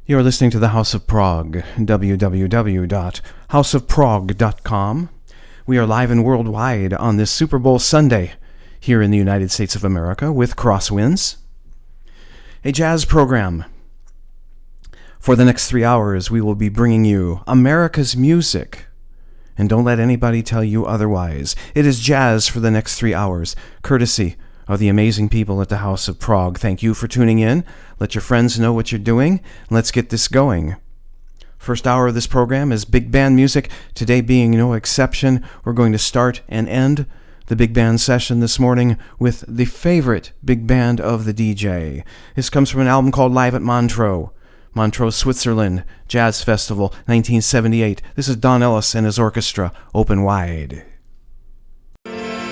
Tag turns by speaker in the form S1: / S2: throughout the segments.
S1: You're listening to the House of Prog, www.houseofprog.com. We are live and worldwide on this Super Bowl Sunday here in the United States of America with Crosswinds, a jazz program. For the next 3 hours, we will be bringing you America's music. And don't let anybody tell you otherwise. It is jazz for the next 3 hours, courtesy of the amazing people at the House of Prog. Thank you for tuning in. Let your friends know what you're doing. Let's get this going. First hour of this program is big band music. Today being no exception, we're going to start and end the big band session this morning with the favorite big band of the DJ. This comes from an album called Live at Montreux, Switzerland, Jazz Festival, 1978. This is Don Ellis and his orchestra, Open Wide.
S2: Yeah.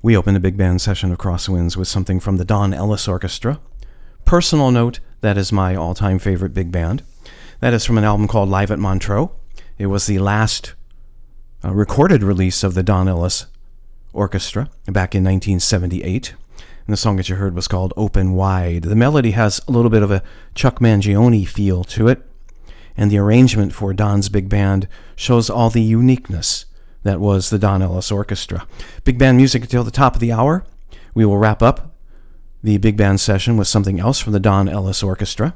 S1: We open a big band session of Crosswinds with something from the Don Ellis Orchestra. Personal note, that is my all-time favorite big band. That is from an album called Live at Montreux. It was the last recorded release of the Don Ellis Orchestra back in 1978. And the song that you heard was called Open Wide. The melody has a little bit of a Chuck Mangione feel to it, and the arrangement for Don's big band shows all the uniqueness that was the Don Ellis Orchestra. Big band music until the top of the hour. We will wrap up the big band session with something else from the Don Ellis Orchestra.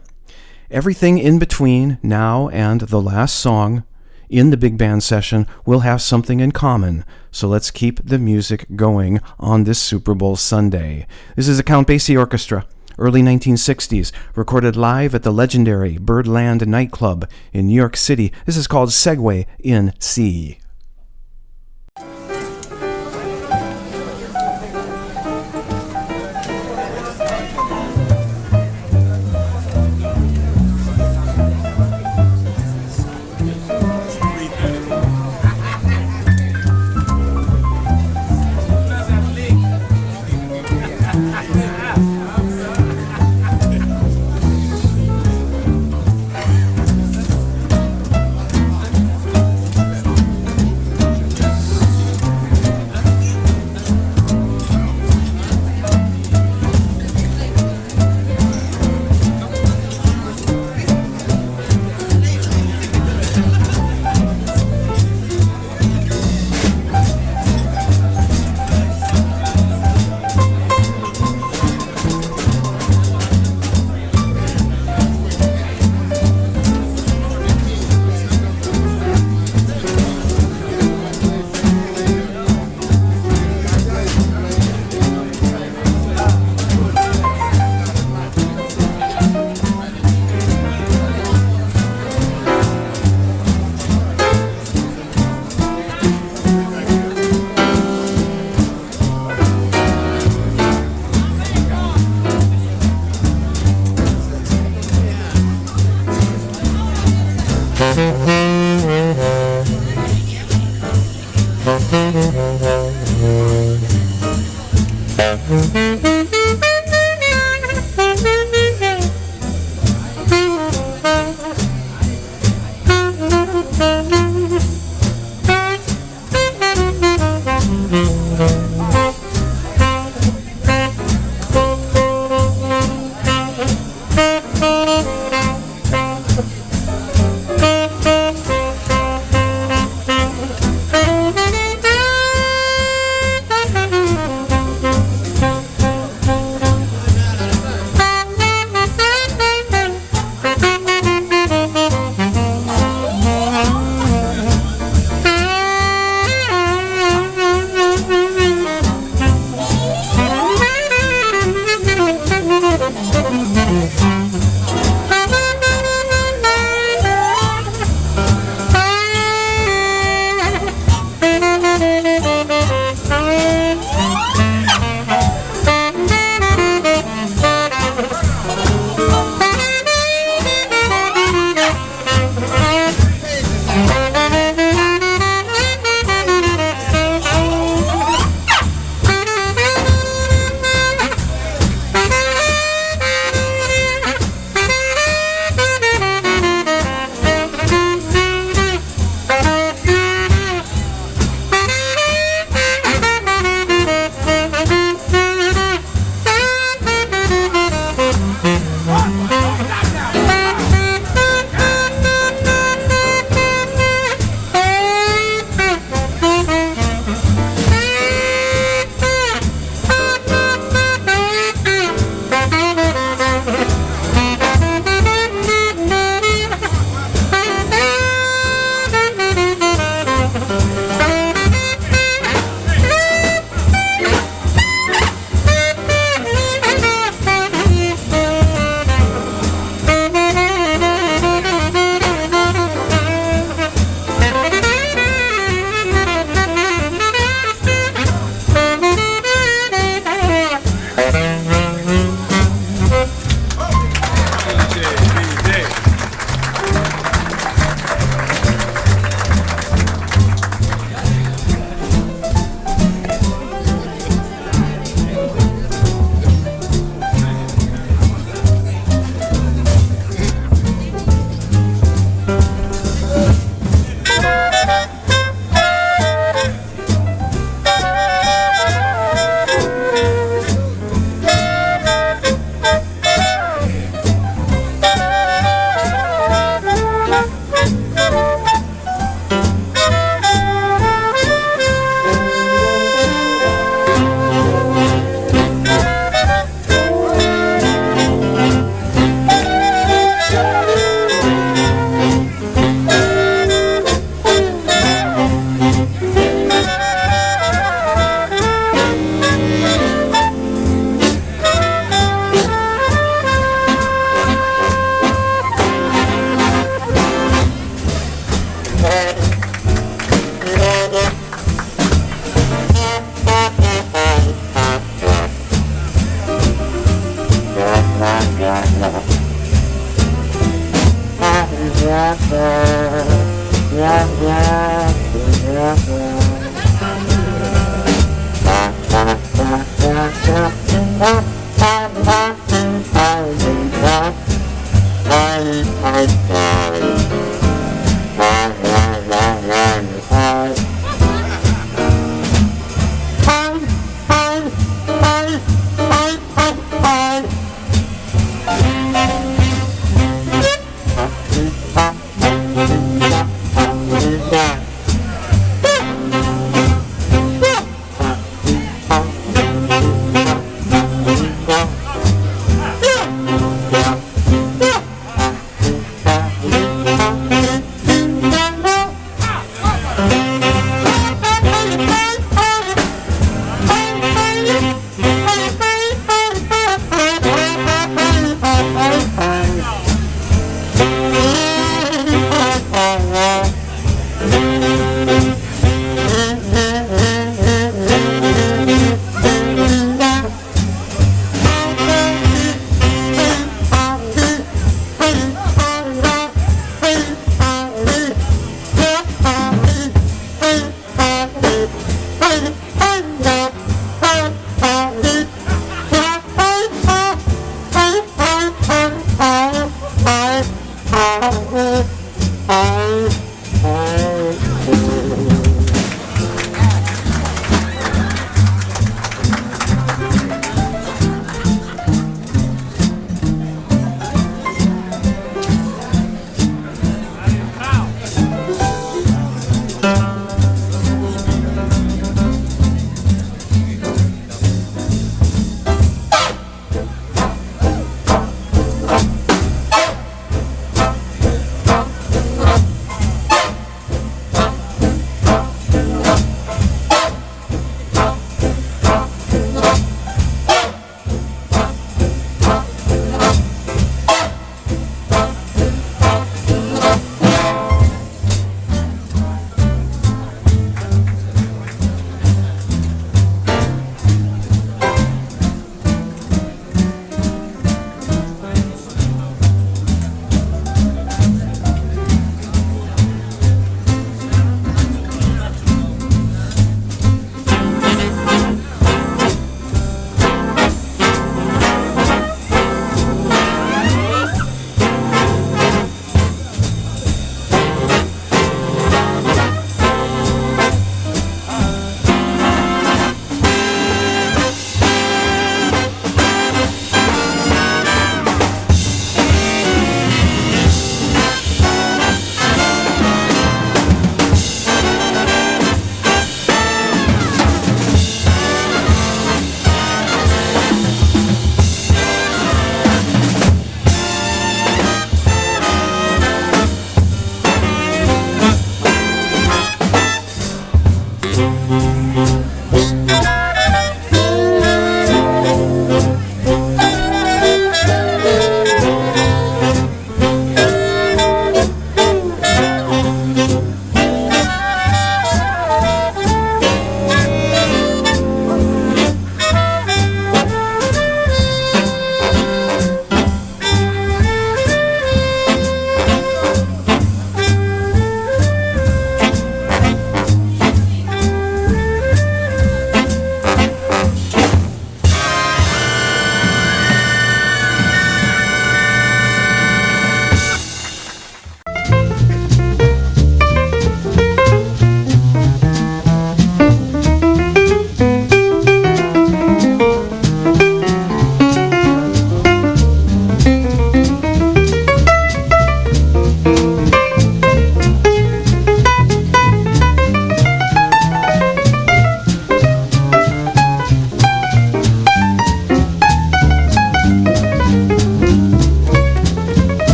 S1: Everything in between now and the last song in the big band session will have something in common, so let's keep the music going on this Super Bowl Sunday. This is the Count Basie Orchestra, early 1960s, recorded live at the legendary Birdland nightclub in New York City. This is called Segue in C.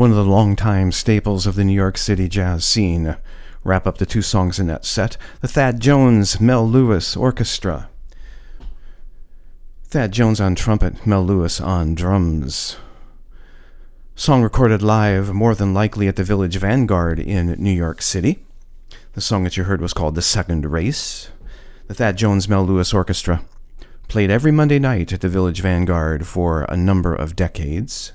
S1: one of the longtime staples of the New York City jazz scene. Wrap up the two songs in that set, the Thad Jones, Mel Lewis Orchestra. Thad Jones on trumpet, Mel Lewis on drums. Song recorded live, more than likely at the Village Vanguard in New York City. The song that you heard was called The Second Race. The Thad Jones, Mel Lewis Orchestra played every Monday night at the Village Vanguard for a number of decades.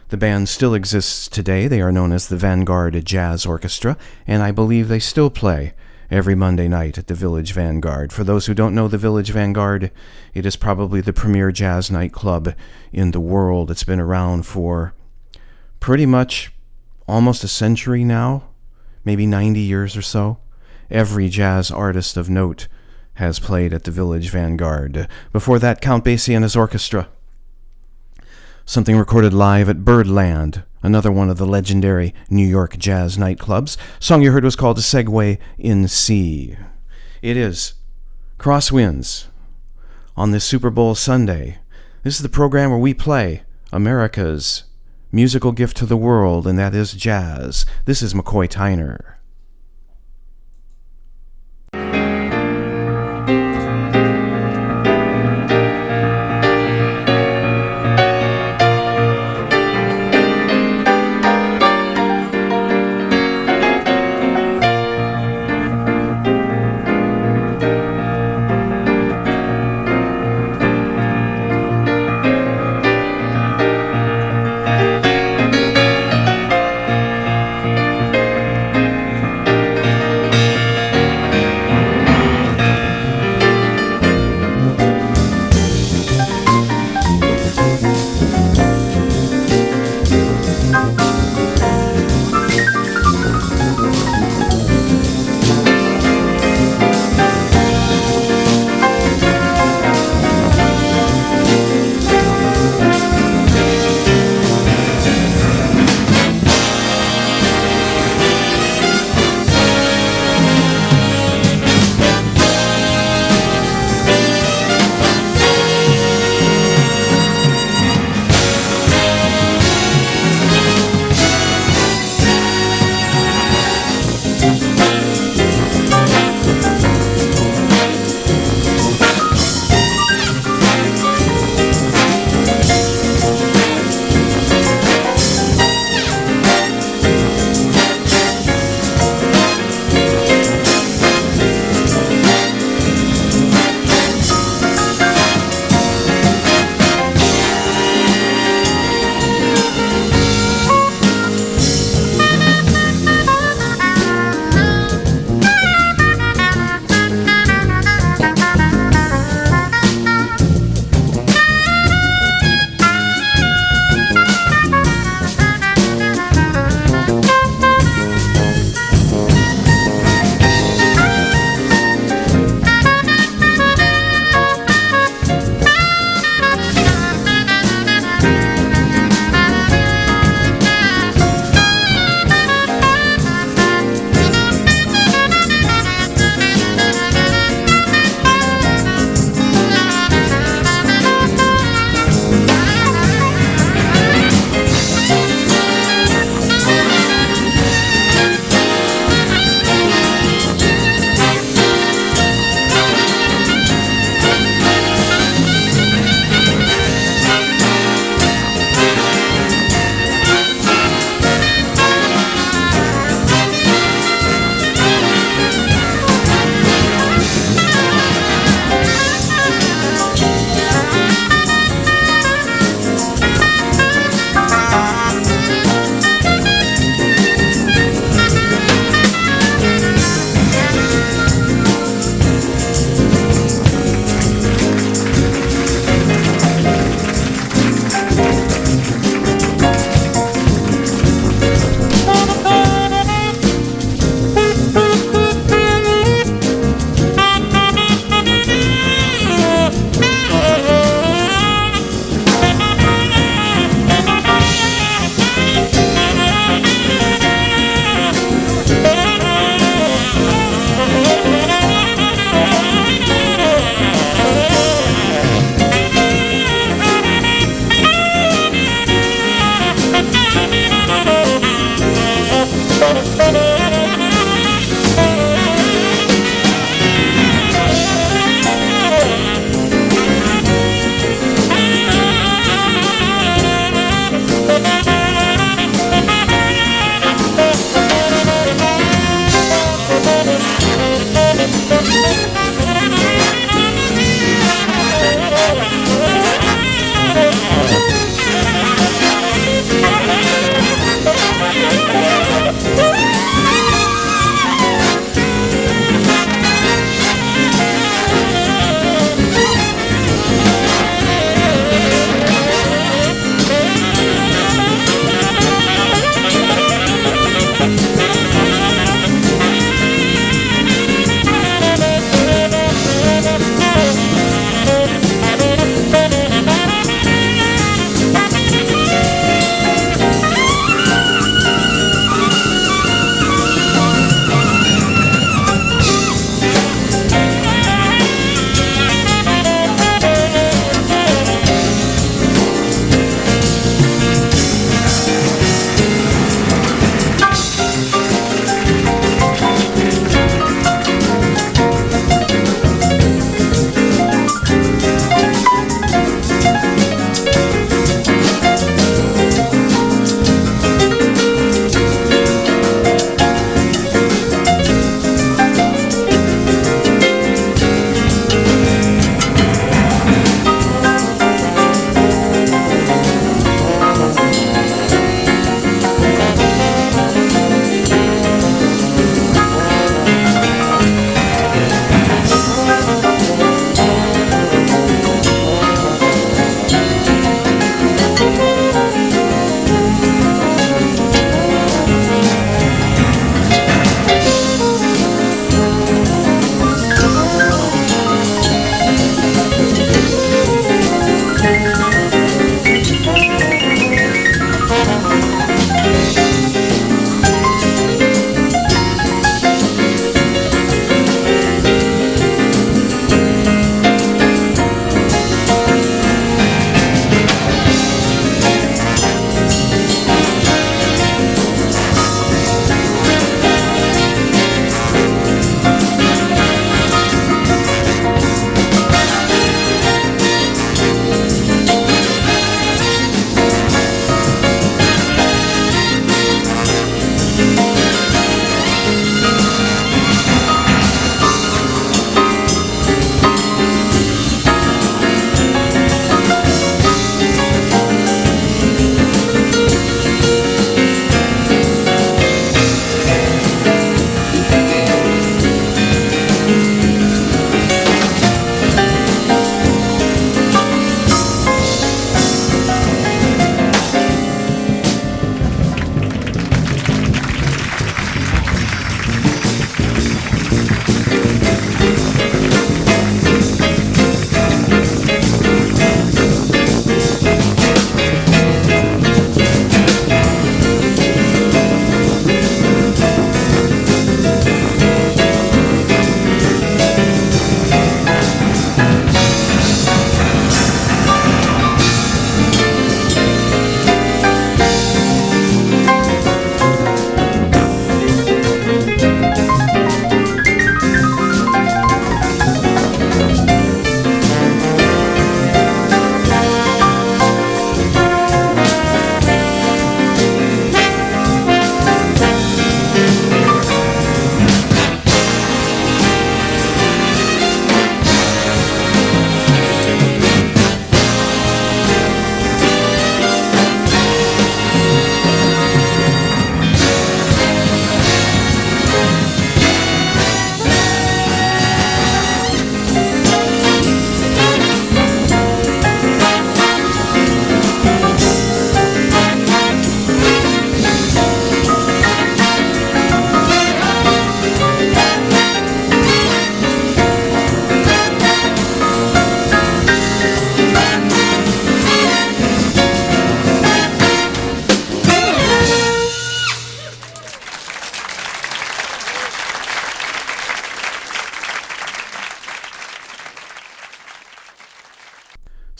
S1: The band still exists today. They are known as the Vanguard Jazz Orchestra, and I believe they still play every Monday night at the Village Vanguard. For those who don't know the Village Vanguard, it is probably the premier jazz nightclub in the world. It's been around for pretty much almost a century now, maybe 90 years or so. Every jazz artist of note has played at the Village Vanguard. Before that, Count Basie and his orchestra. Something recorded live at Birdland, another one of the legendary New York jazz nightclubs. Song you heard was called Segue in C. It is Crosswinds on this Super Bowl Sunday. This is the program where we play America's musical gift to the world, and that is jazz. This is McCoy Tyner.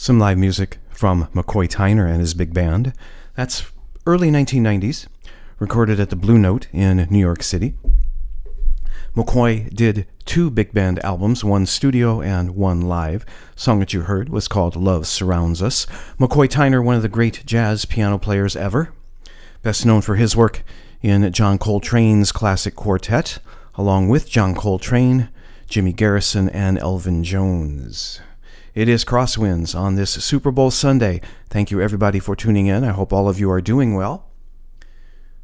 S1: Some live music from McCoy Tyner and his big band. That's early 1990s recorded at the Blue Note in New York City. McCoy did 2 big band albums, 1 studio and 1 live. The song that you heard was called Love Surrounds Us. McCoy Tyner, one of the great jazz piano players ever, best known for his work in John Coltrane's classic Quartet, along with John Coltrane, Jimmy Garrison, and Elvin Jones. It is Crosswinds on this Super Bowl Sunday. Thank you everybody for tuning in. I hope all of you are doing well.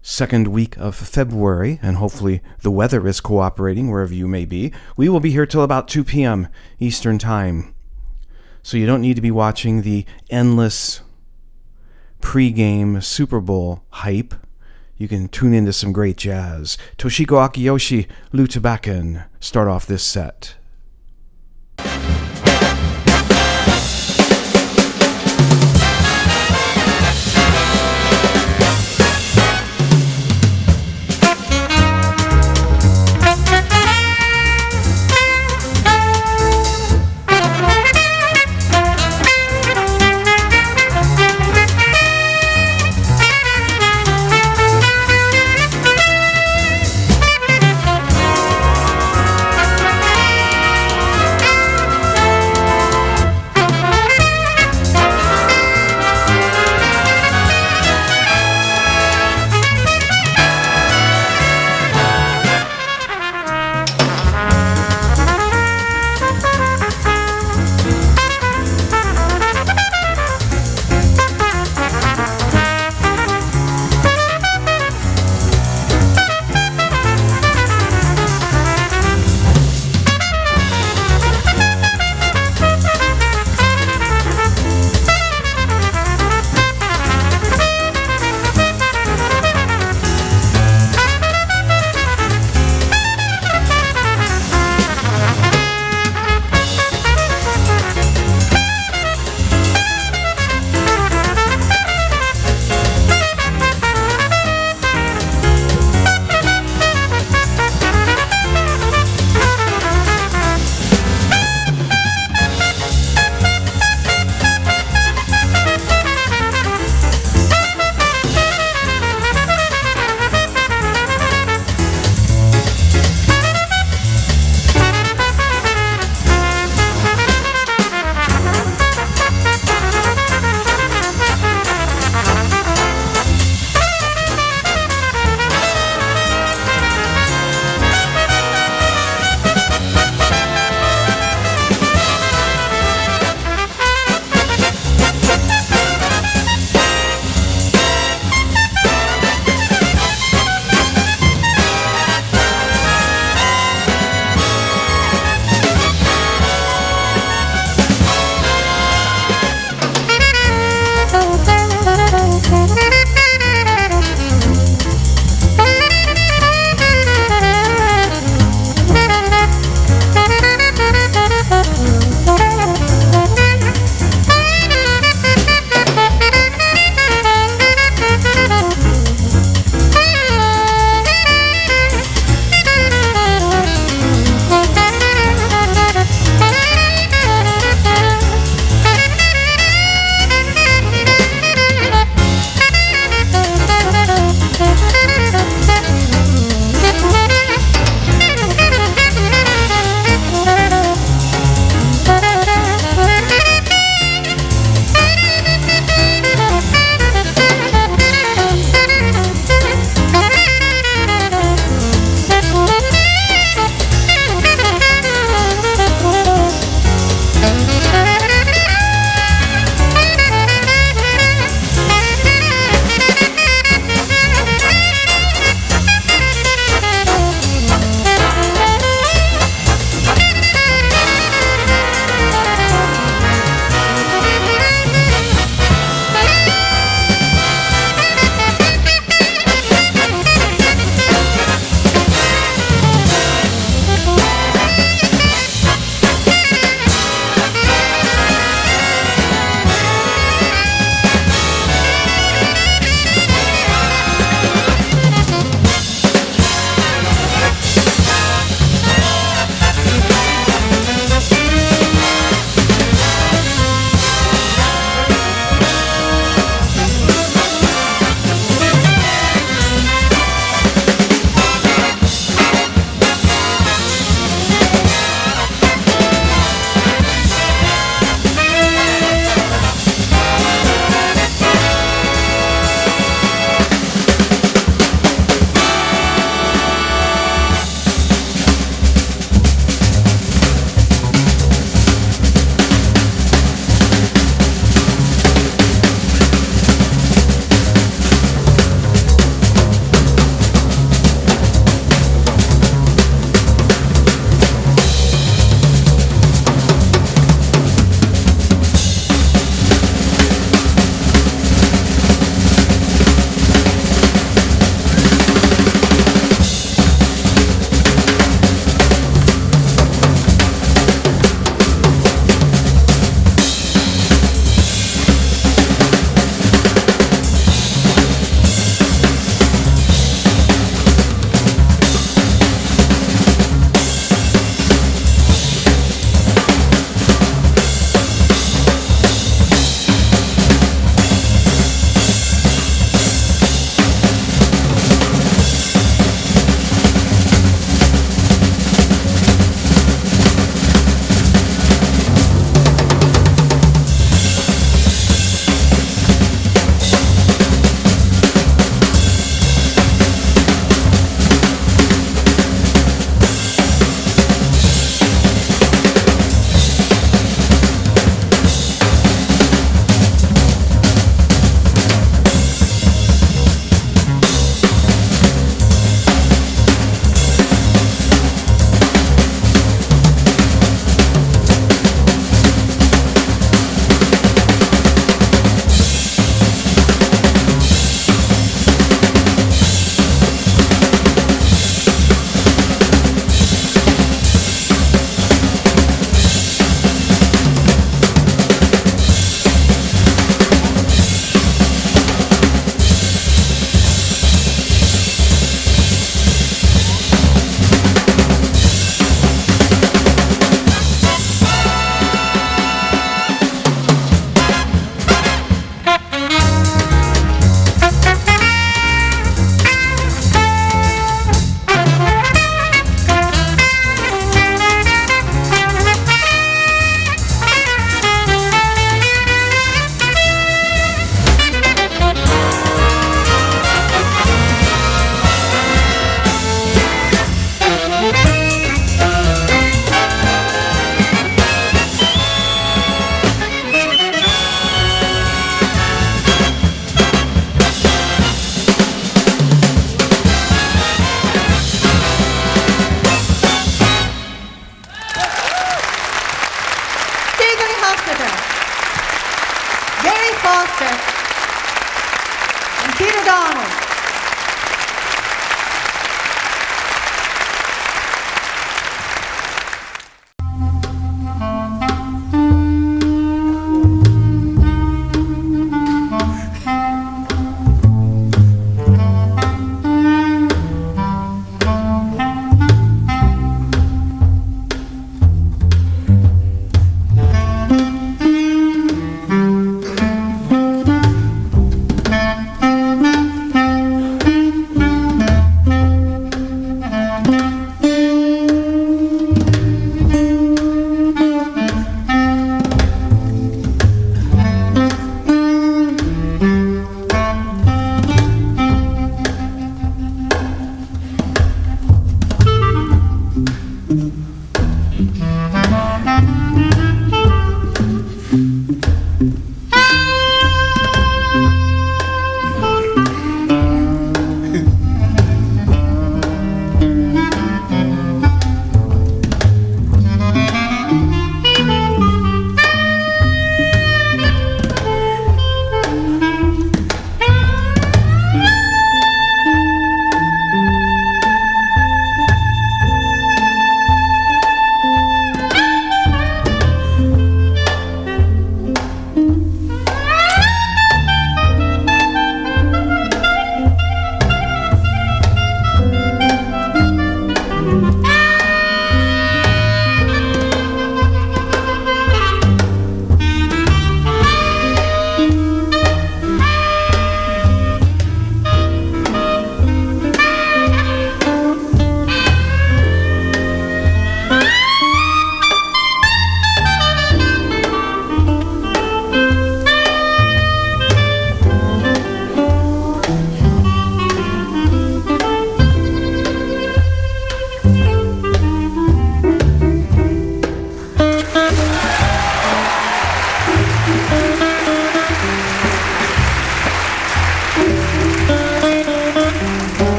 S1: Second week of February, and hopefully the weather is cooperating wherever you may be. We will be here till about 2 p.m. Eastern Time. So you don't need to be watching the endless pre-game Super Bowl hype. You can tune into some great jazz. Toshiko Akiyoshi, Tabackin start off this set.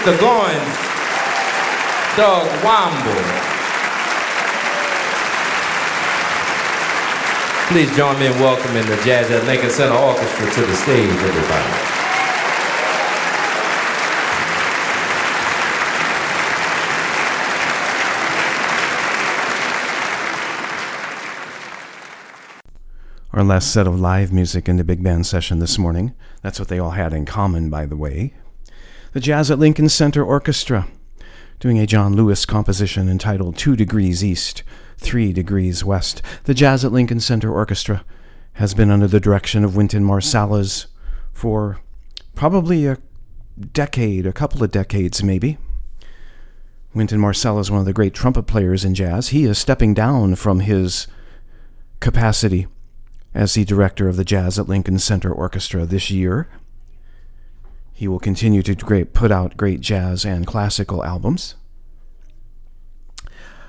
S2: the going, Doug Womble. Please join me in welcoming the Jazz at Lincoln Center Orchestra to the stage, everybody.
S1: Our last set of live music in the big band session this morning. That's what they all had in common, by the way. The Jazz at Lincoln Center Orchestra, doing a John Lewis composition entitled 2 Degrees East, 3 Degrees West. The Jazz at Lincoln Center Orchestra has been under the direction of Wynton Marsalis for probably a decade, a couple of decades maybe. Wynton Marsalis, one of the great trumpet players in jazz, he is stepping down from his capacity as the director of the Jazz at Lincoln Center Orchestra this year. He will continue to put out great jazz and classical albums.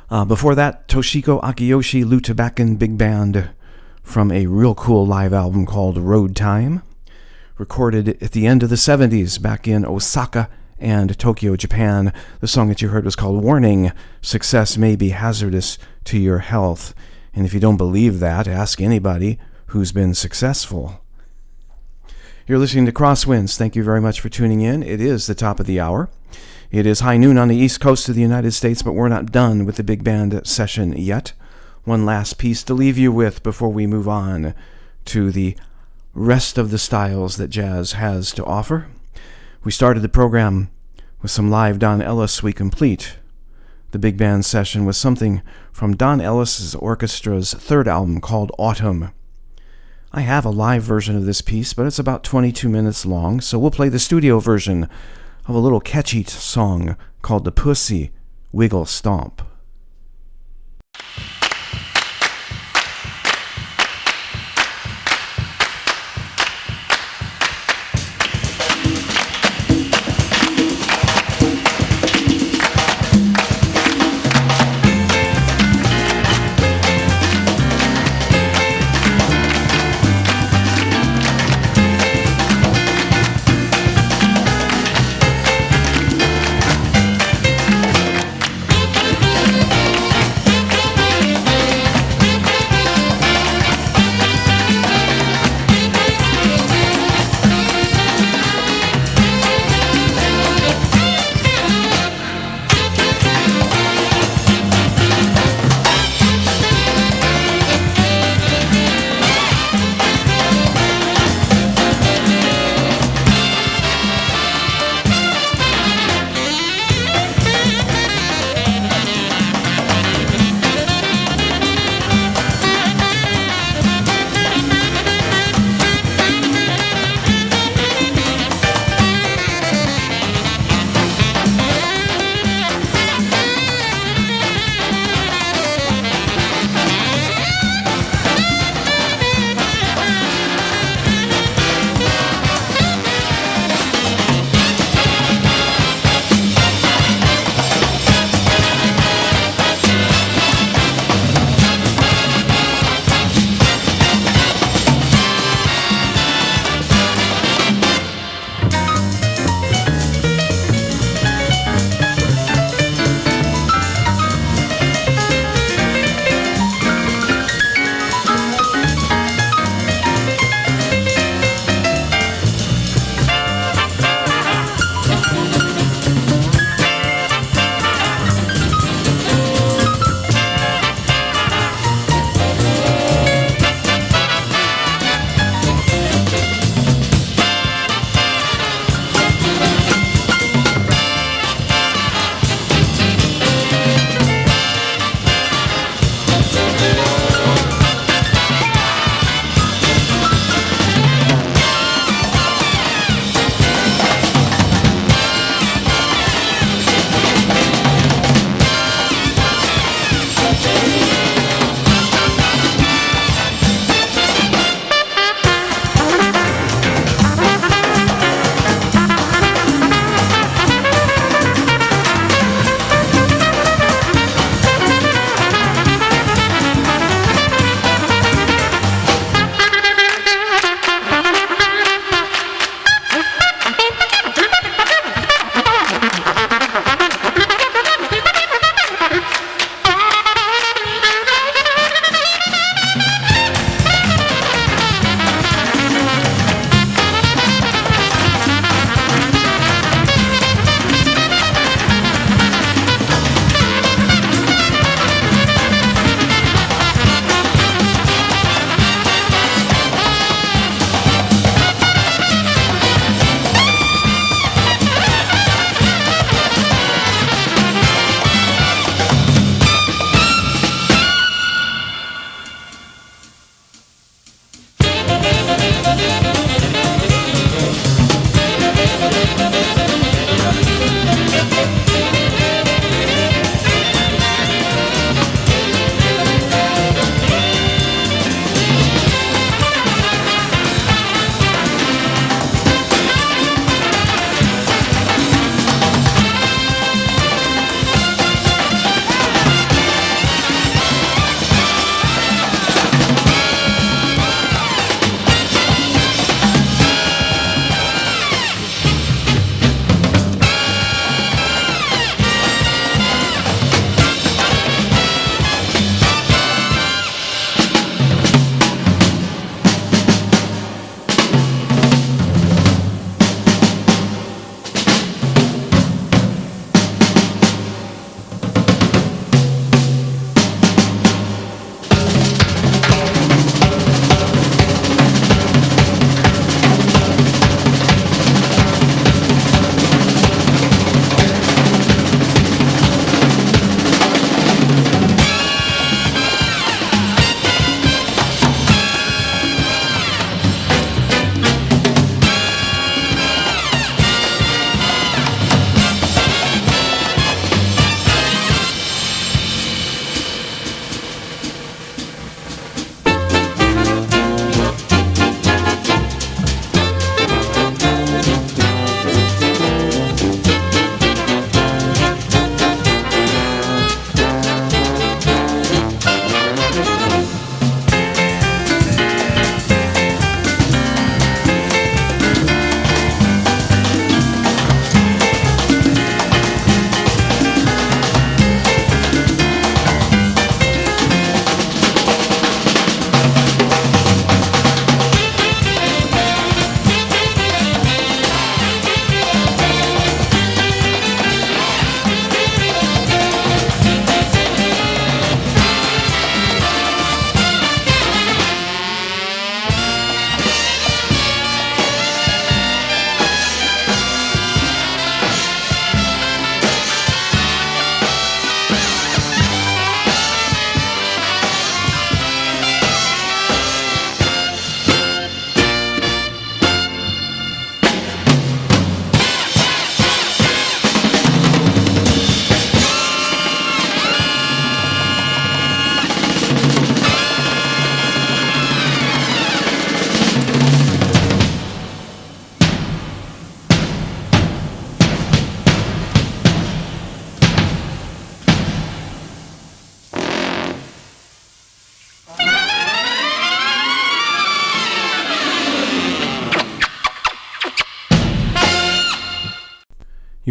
S1: Before that, Toshiko Akiyoshi Tabackin Big Band from a real cool live album called Road Time, recorded at the end of the 70s back in Osaka and Tokyo, Japan. The song that you heard was called Warning, Success May Be Hazardous to Your Health. And if you don't believe that, ask anybody who's been successful. You're listening to Crosswinds. Thank you very much for tuning in. It is the top of the hour. It is high noon on the east coast of the United States, but we're not done with the big band session yet. One last piece to leave you with before we move on to the rest of the styles that jazz has to offer. We started the program with some live Don Ellis. We complete the big band session with something from Don Ellis' orchestra's third album called Autumn. I have a live version of this piece, but it's about 22 minutes long, so we'll play the studio version of a little catchy song called The Pussy Wiggle Stomp.
S3: Thank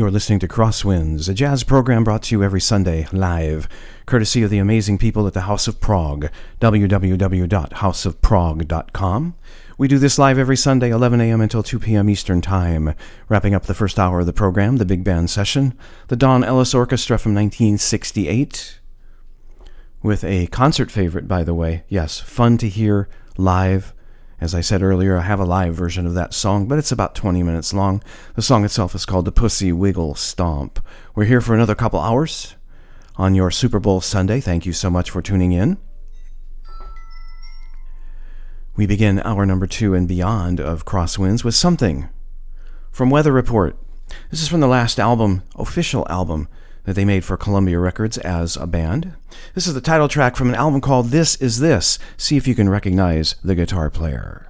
S1: You're listening to Crosswinds, a jazz program brought to you every Sunday live, courtesy of the amazing people at the House of Prague, www.houseofprague.com. We do this live every Sunday, 11 a.m. until 2 p.m. Eastern Time. Wrapping up the first hour of the program, the big band session, the Don Ellis Orchestra from 1968, with a concert favorite, by the way. Yes, fun to hear live. As I said earlier, I have a live version of that song, but it's about 20 minutes long. The song itself is called The Pussy Wiggle Stomp. We're here for another couple hours on your Super Bowl Sunday. Thank you so much for tuning in. We begin hour number 2 and beyond of Crosswinds with something from Weather Report. This is from the last album, official album, that they made for Columbia Records as a band. This is the title track from an album called This Is This. See if you can recognize the guitar player.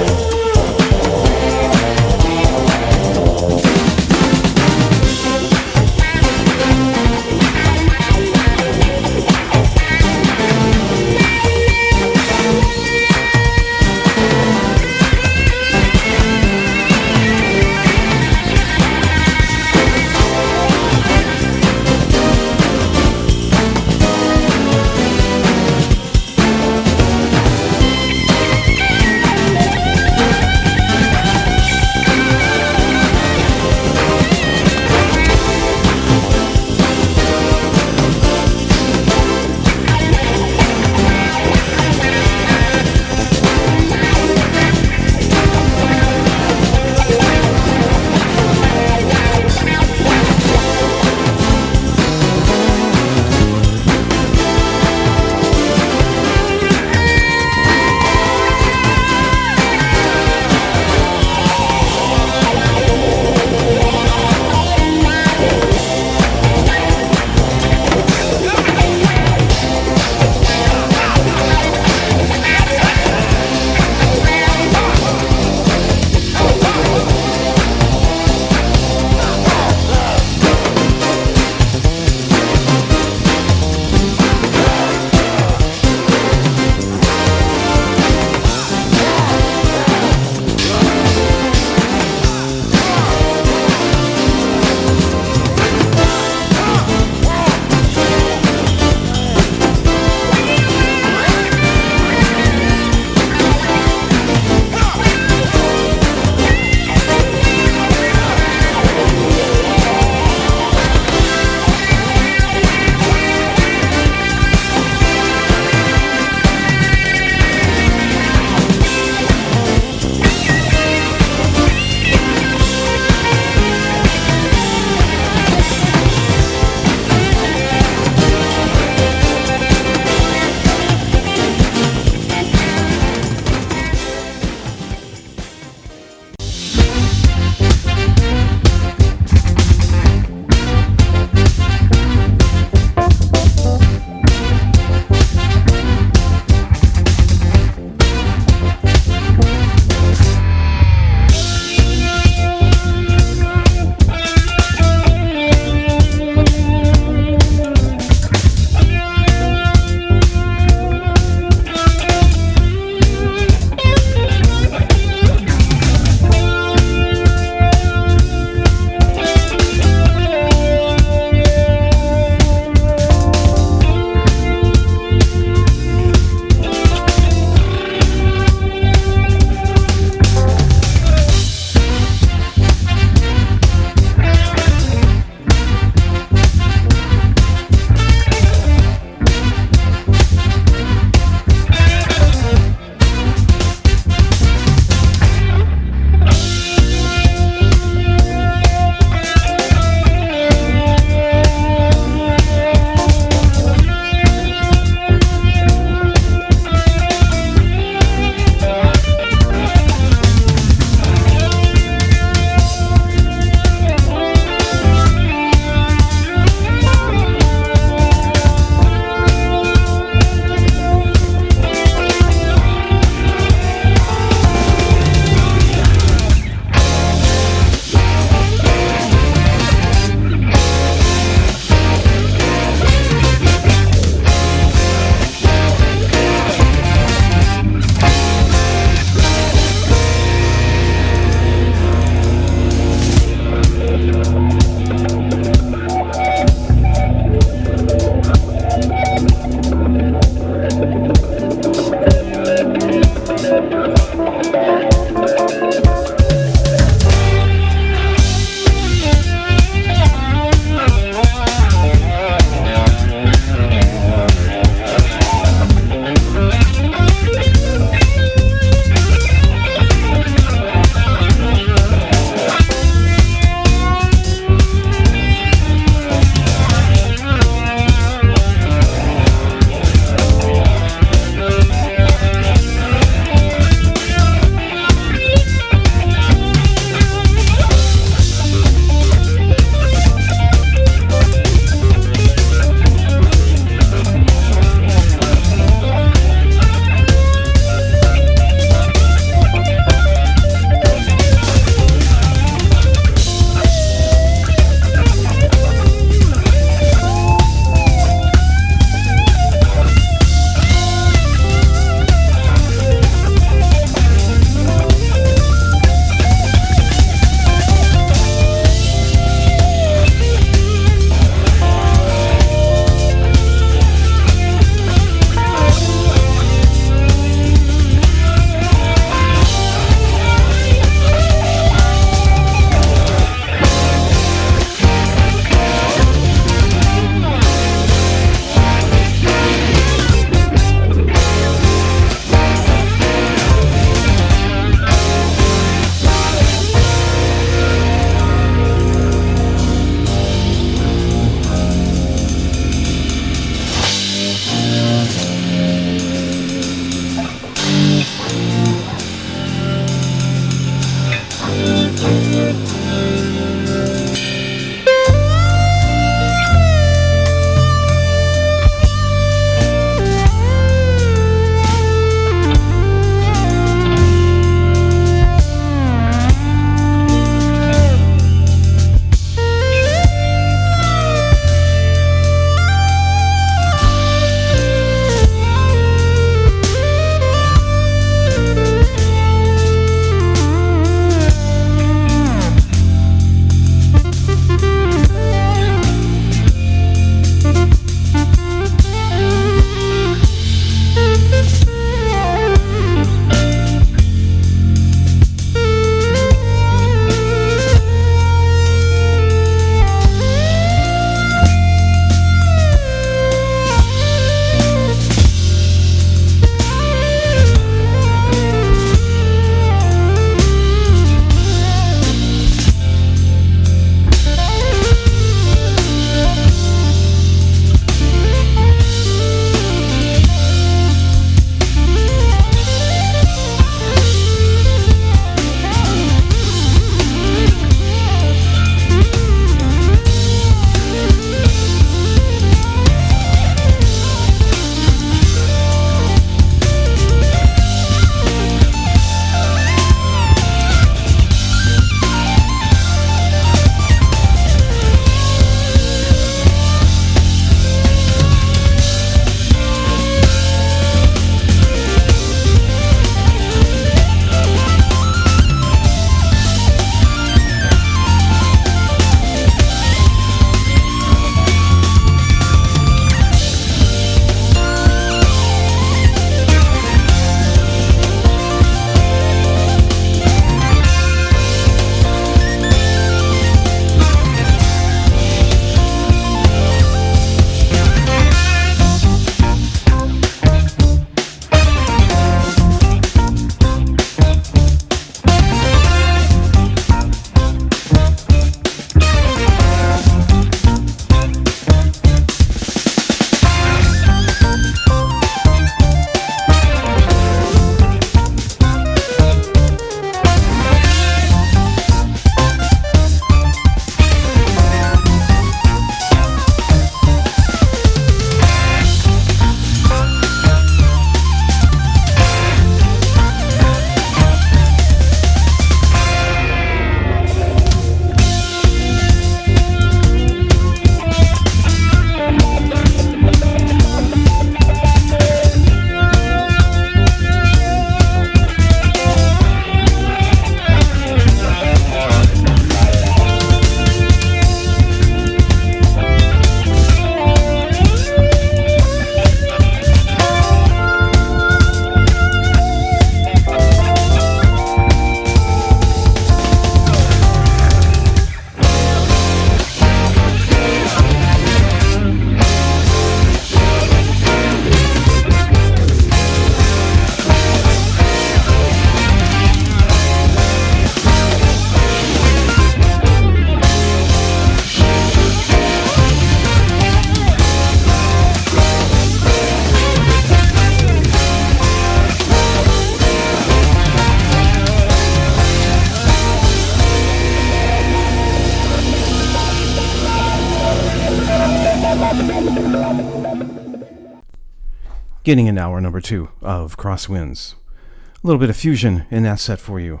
S1: Getting into hour number 2 of Crosswinds. A little bit of fusion in that set for you,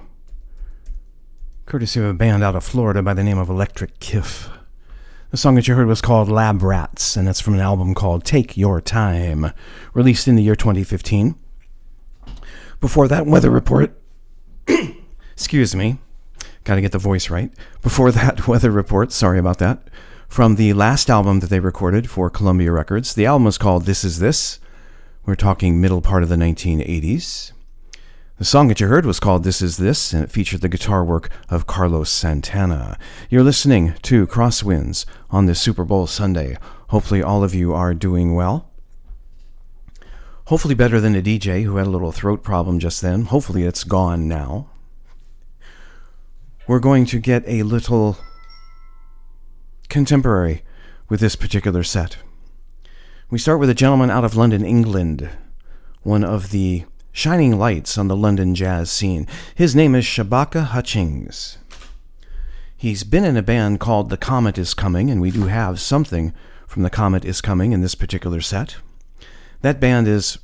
S1: courtesy of a band out of Florida by the name of Electric KIf. The song that you heard was called Labrats, and that's from an album called Take Your Time, released in the year 2015. Before that, Weather Report... excuse me, gotta get the voice right. Before that, Weather Report, sorry about that, from the last album that they recorded for Columbia Records. The album is called This Is This. We're talking middle part of the 1980s. The song that you heard was called This Is This, and it featured the guitar work of Carlos Santana. You're listening to Crosswinds on this Super Bowl Sunday. Hopefully all of you are doing well. Hopefully better than a DJ who had a little throat problem just then. Hopefully it's gone now. We're going to get a little contemporary with this particular set. We start with a gentleman out of London, England, one of the shining lights on the London jazz scene. His name is Shabaka Hutchings. He's been in a band called The Comet Is Coming, and we do have something from The Comet Is Coming in this particular set. That band is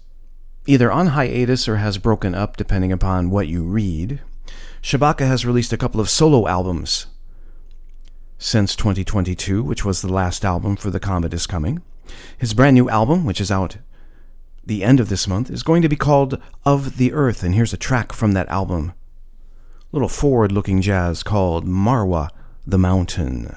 S1: either on hiatus or has broken up, depending upon what you read. Shabaka has released a couple of solo albums since 2022, which was the last album for The Comet Is Coming. His brand new album, which is out the end of this month, is going to be called Of the Earth, and here's a track from that album. Little forward-looking jazz called Marwa, the Mountain.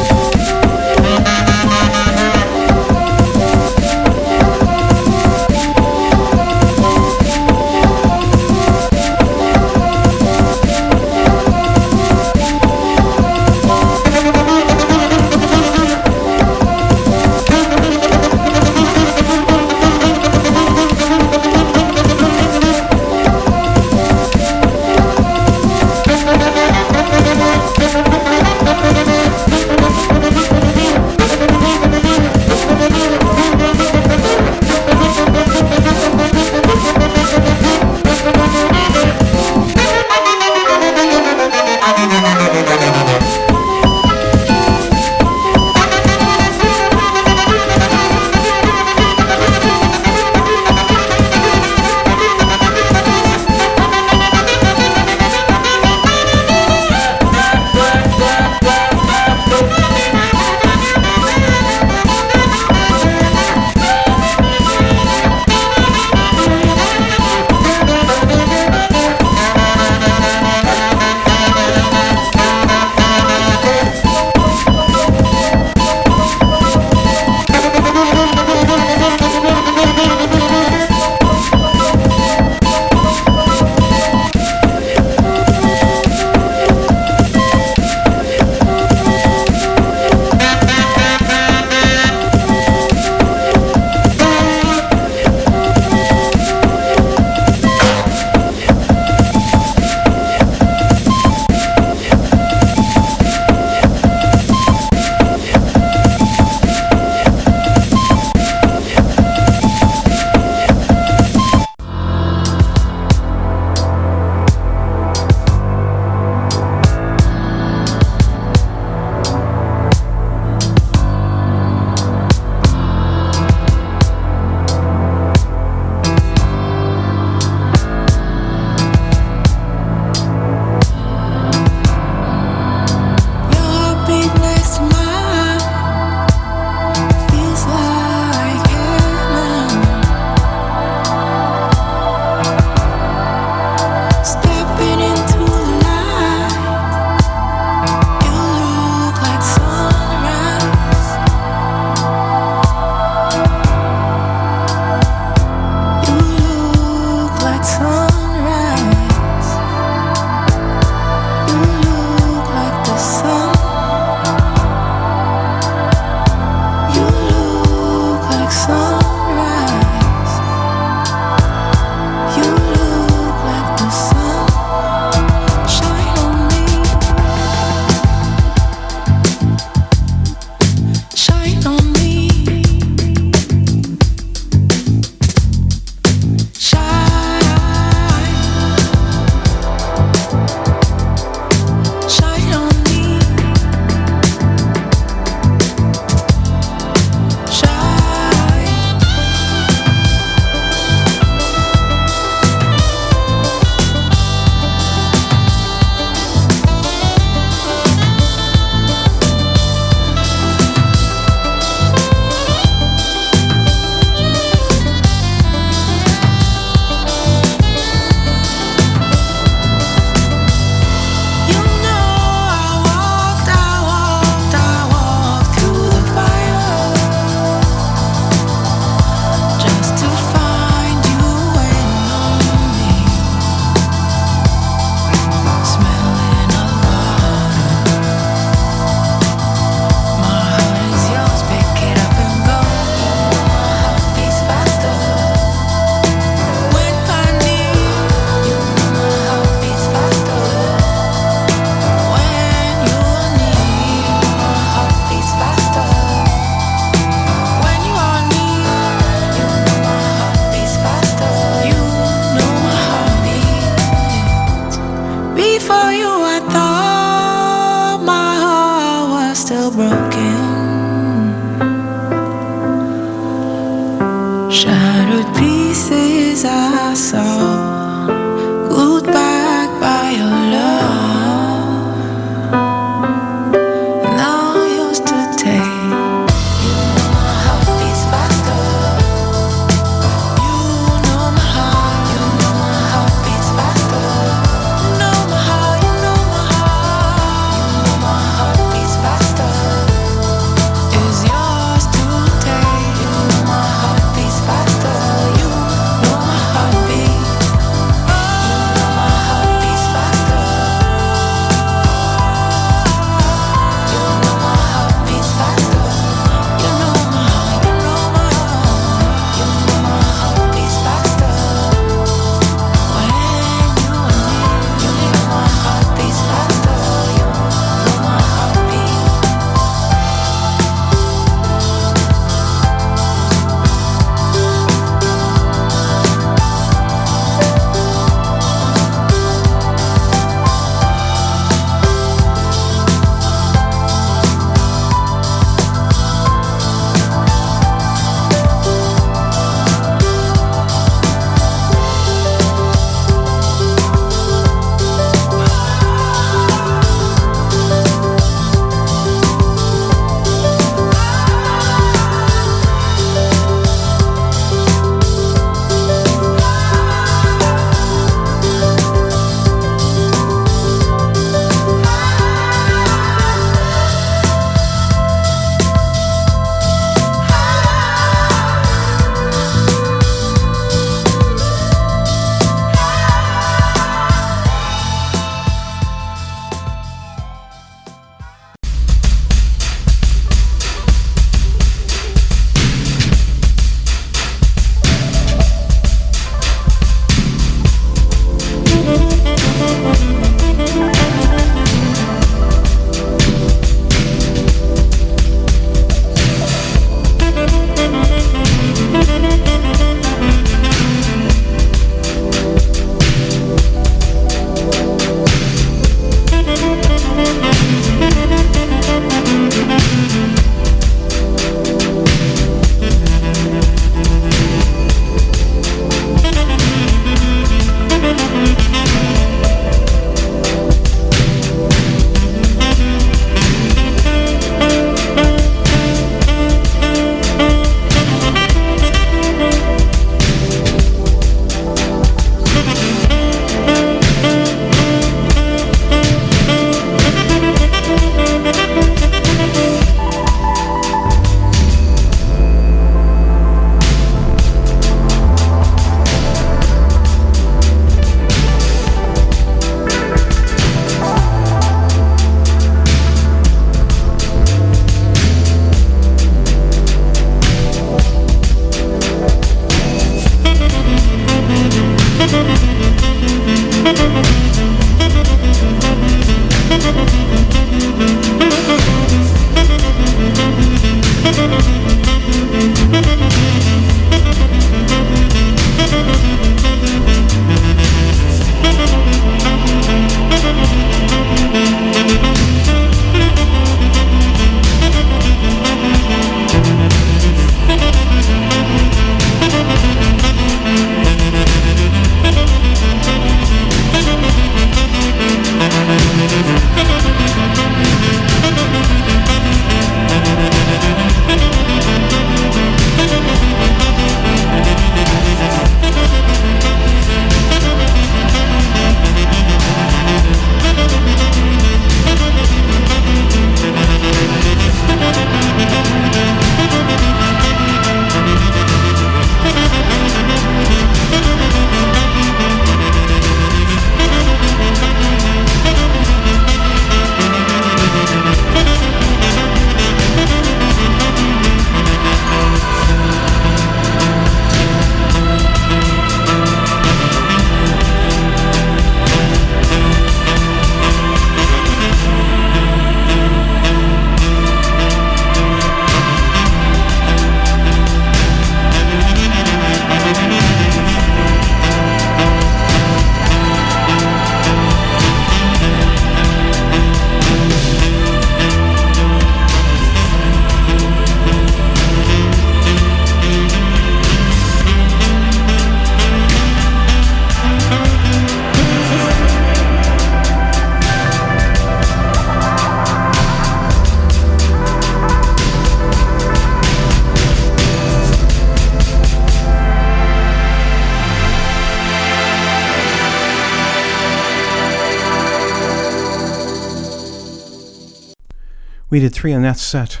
S1: We did 3 in that set.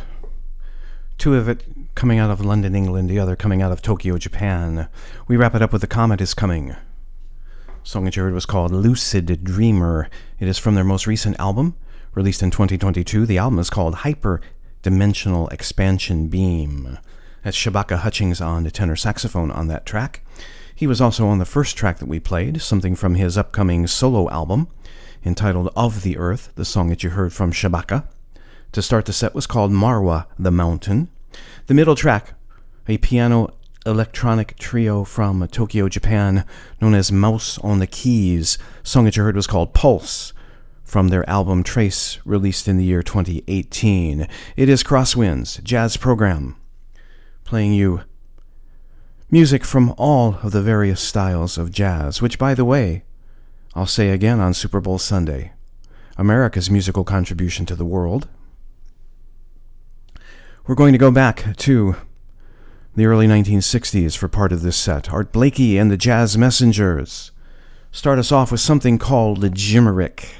S1: 2 of it coming out of London, England, the other coming out of Tokyo, Japan. We wrap it up with The Comet is Coming. The song that you heard was called Lucid Dreamer. It is from their most recent album, released in 2022. The album is called Hyper-Dimensional Expansion Beam. That's Shabaka Hutchings on the tenor saxophone on that track. He was also on the first track that we played, something from his upcoming solo album, entitled Of the Earth, the song that you heard from Shabaka. To start the set was called Marwa, the Mountain. The middle track, a piano electronic trio from Tokyo, Japan, known as Mouse on the Keys. The song that you heard was called Pulse, from their album Trace, released in the year 2018. It is Crosswinds Jazz Program, playing you music from all of the various styles of jazz, which, by the way, I'll say again on Super Bowl Sunday, America's musical contribution to the world. We're going to go back to the early 1960s for part of this set. Art Blakey and the Jazz Messengers start us off with something called the Jimerick.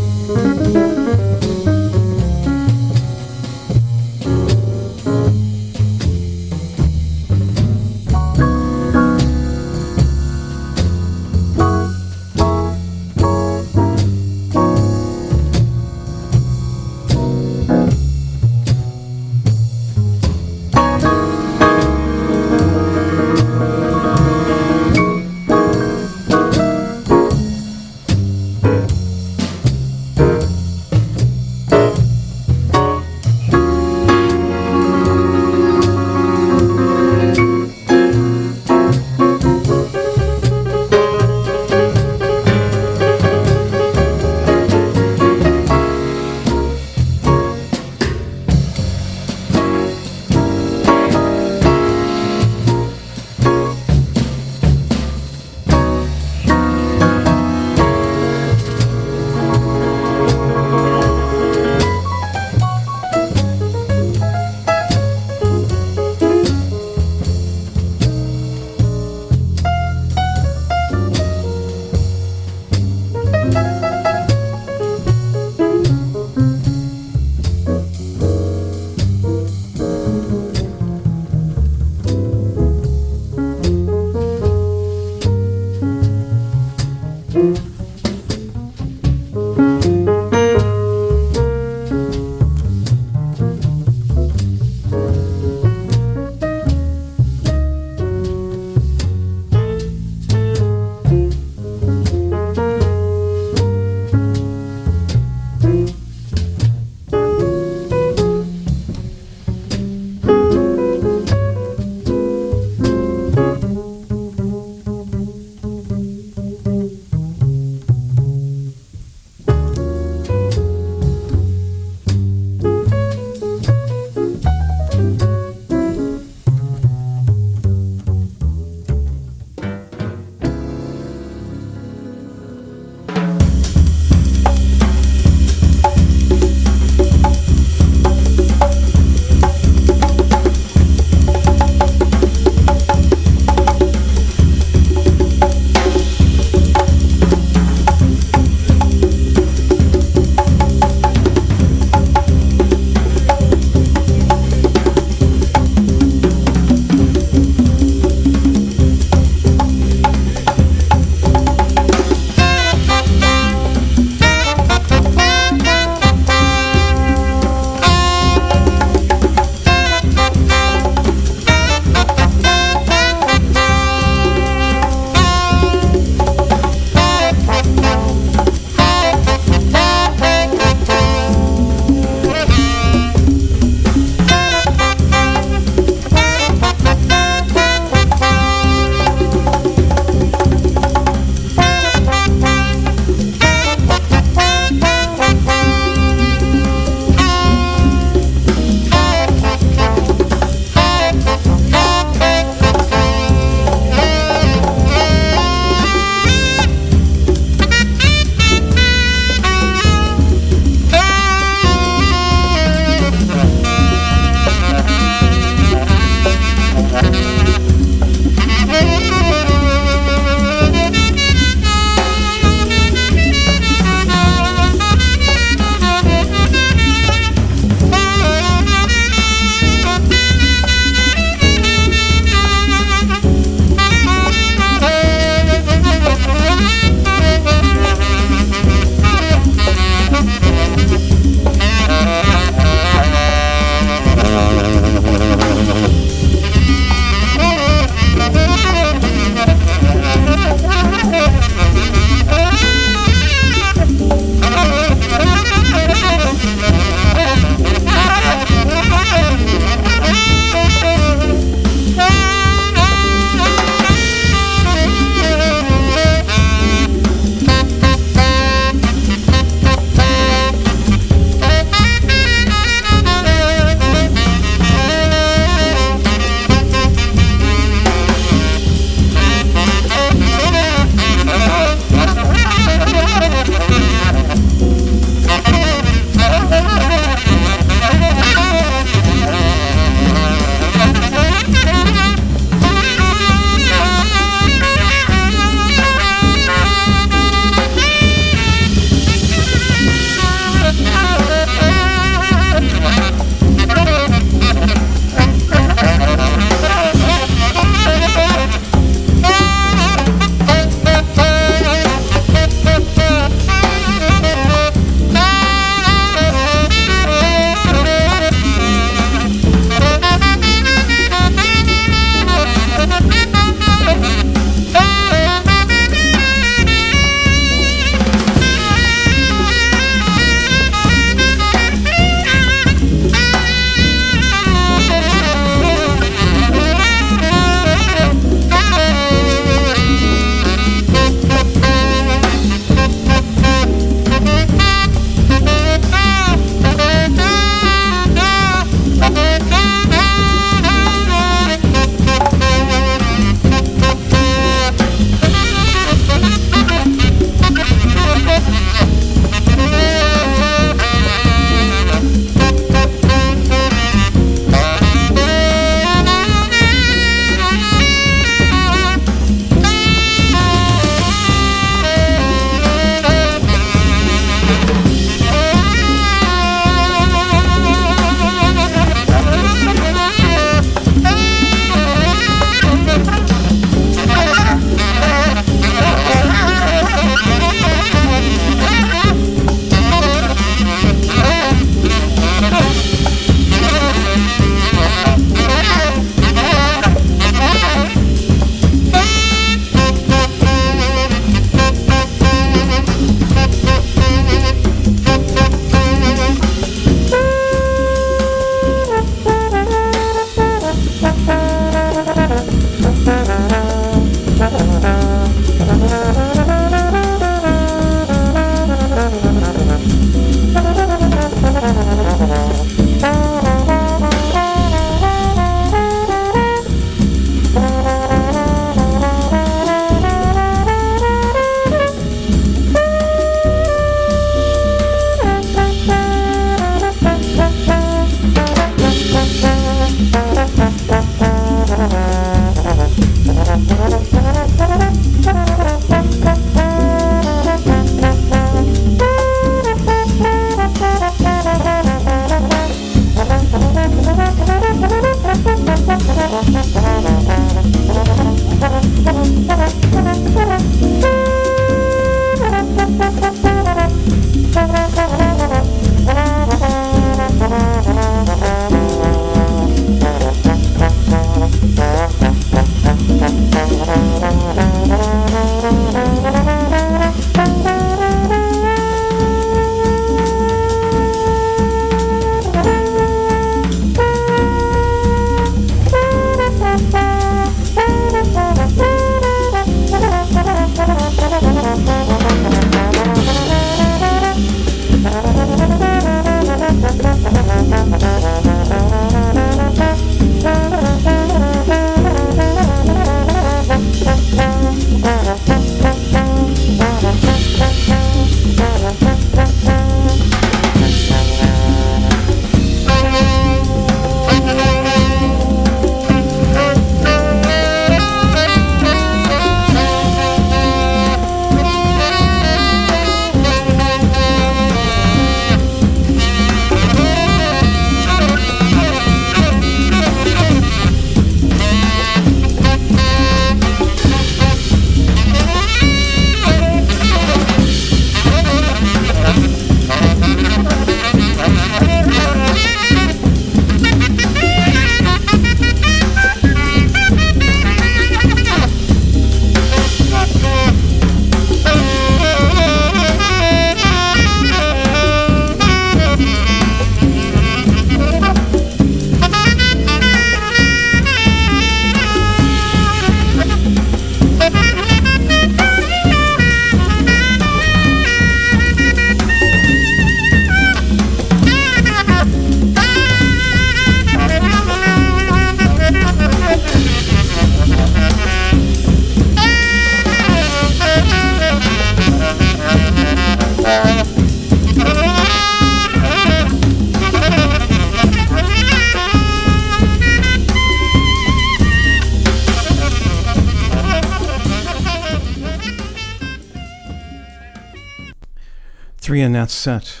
S1: Three in that set.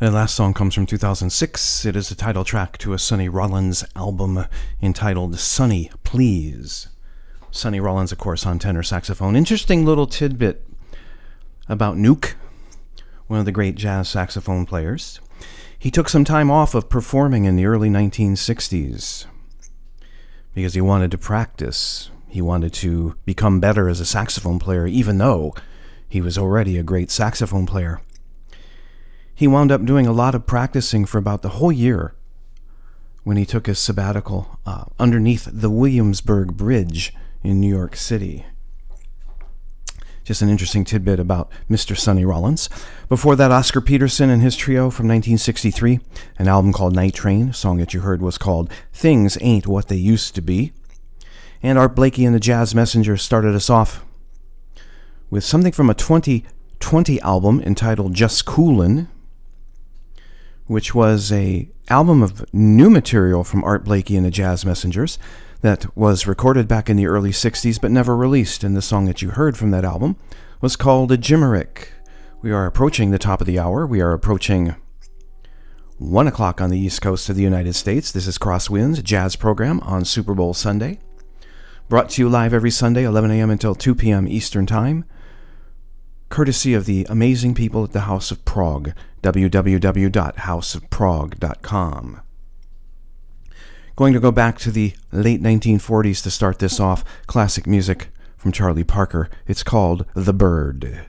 S1: The last song comes from 2006. It is the title track to a Sonny Rollins album entitled Sonny, Please. Sonny Rollins, of course, on tenor saxophone. Interesting little tidbit about Nuke, one of the great jazz saxophone players. He took some time off of performing in the early 1960s because he wanted to practice. He wanted to become better as a saxophone player, even though he was already a great saxophone player. He wound up doing a lot of practicing for about the whole year when he took his sabbatical underneath the Williamsburg Bridge in New York City. Just an interesting tidbit about Mr. Sonny Rollins. Before that, Oscar Peterson and his trio from 1963, an album called Night Train. A song that you heard was called Things Ain't What They Used to Be. And Art Blakey and the Jazz Messengers started us off with something from a 2020 album entitled Just Coolin', which was a album of new material from Art Blakey and the Jazz Messengers that was recorded back in the early 60s but never released. And the song that you heard from that album was called Jimerick. We are approaching the top of the hour. We are approaching 1 o'clock on the East Coast of the United States. This is Crosswinds, a jazz program on Super Bowl Sunday. Brought to you live every Sunday, 11 a.m. until 2 p.m. Eastern Time, courtesy of the amazing people at the House of Prog, www.houseofprog.com. Going to go back to the late 1940s to start this off. Classic music from Charlie Parker. It's called The Bird.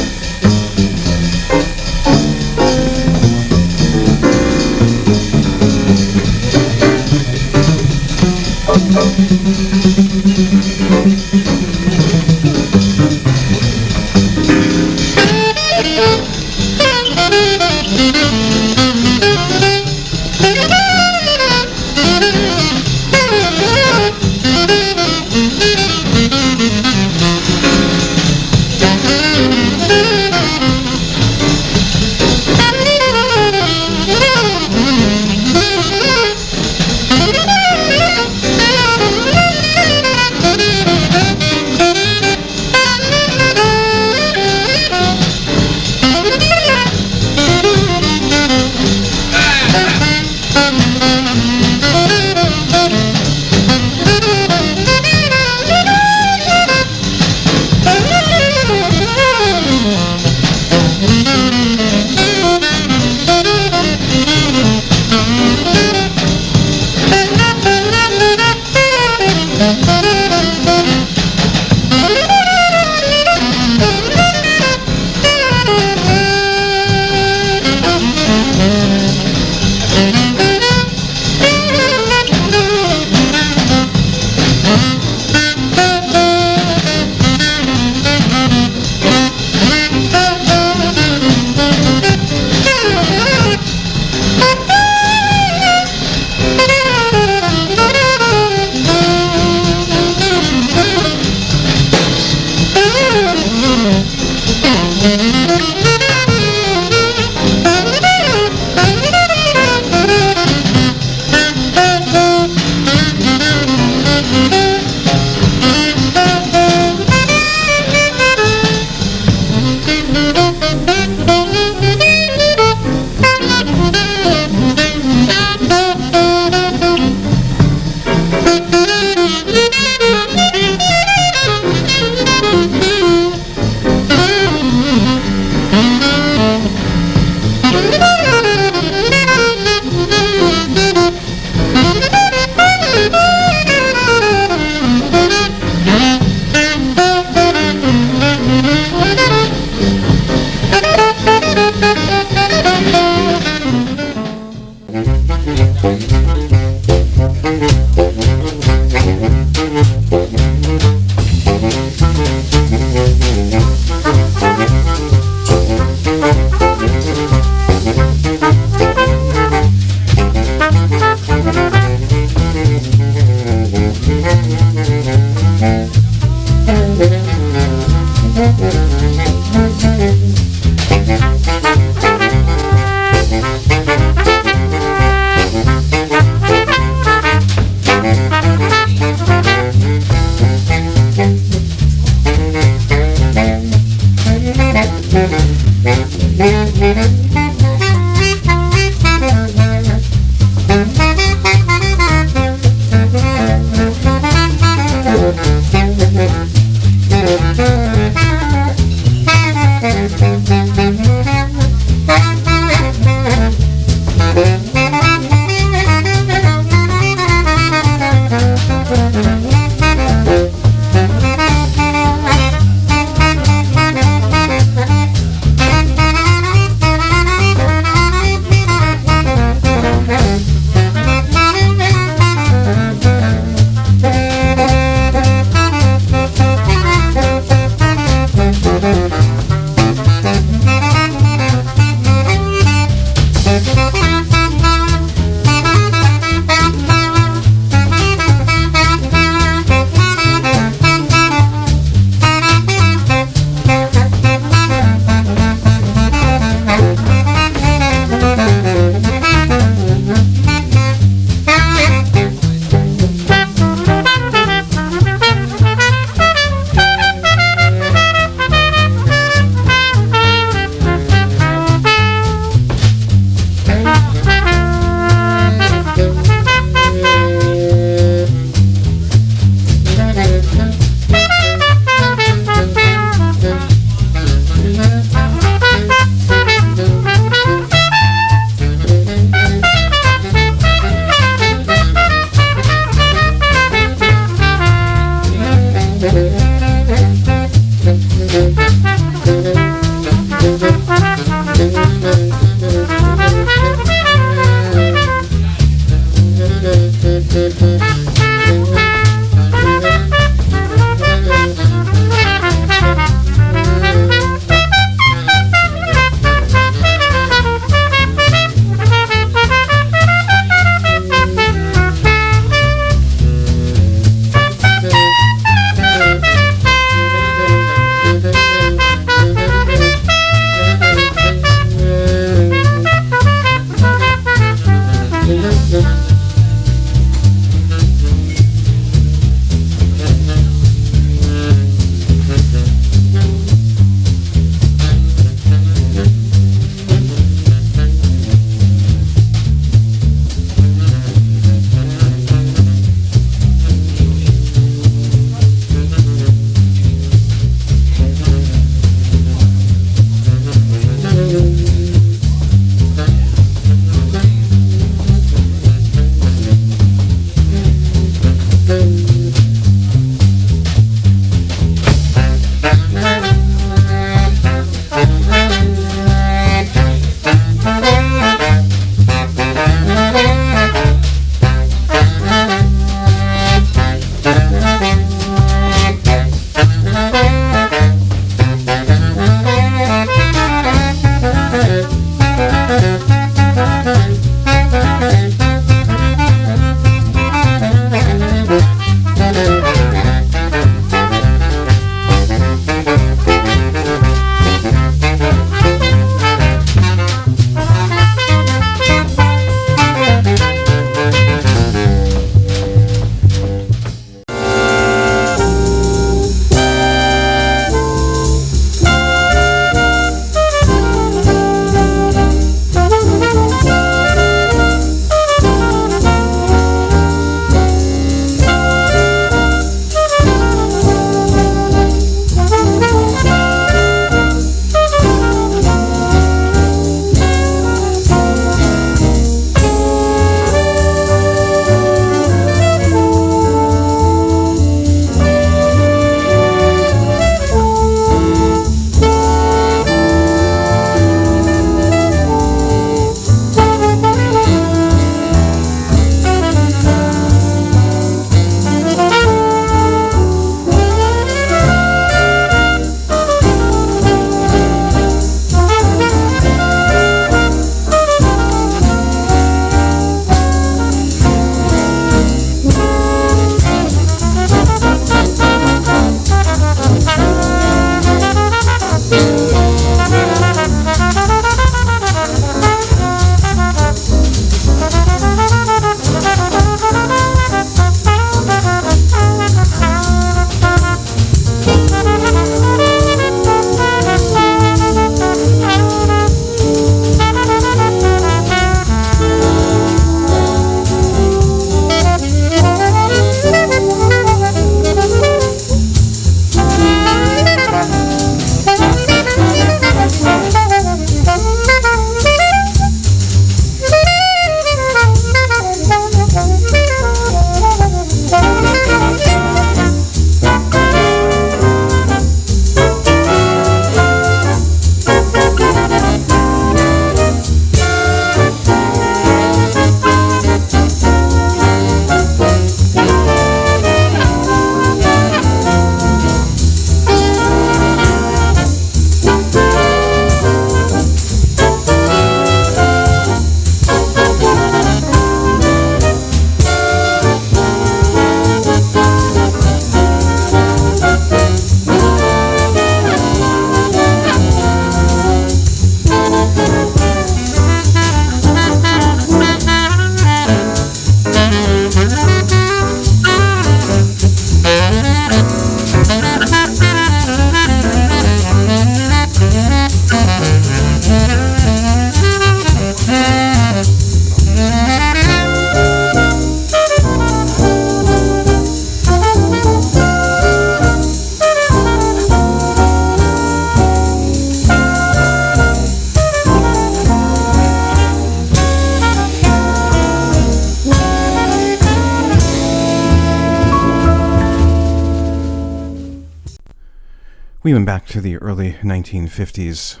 S1: We went back to the early 1950s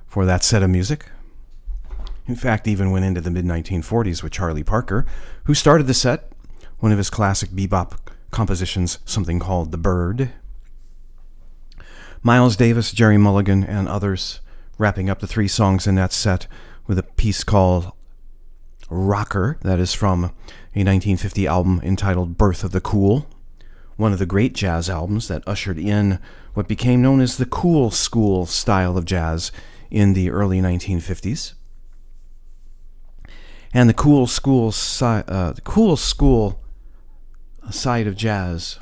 S1: for that set of music. In fact, even went into the mid-1940s with Charlie Parker, who started the set, one of his classic bebop compositions, something called The Bird. Miles Davis, Gerry Mulligan, and others wrapping up the three songs in that set with a piece called Rocker, that is from a 1950 album entitled Birth of the Cool, one of the great jazz albums that ushered in what became known as the cool school style of jazz in the early 1950s. And the cool school side of jazz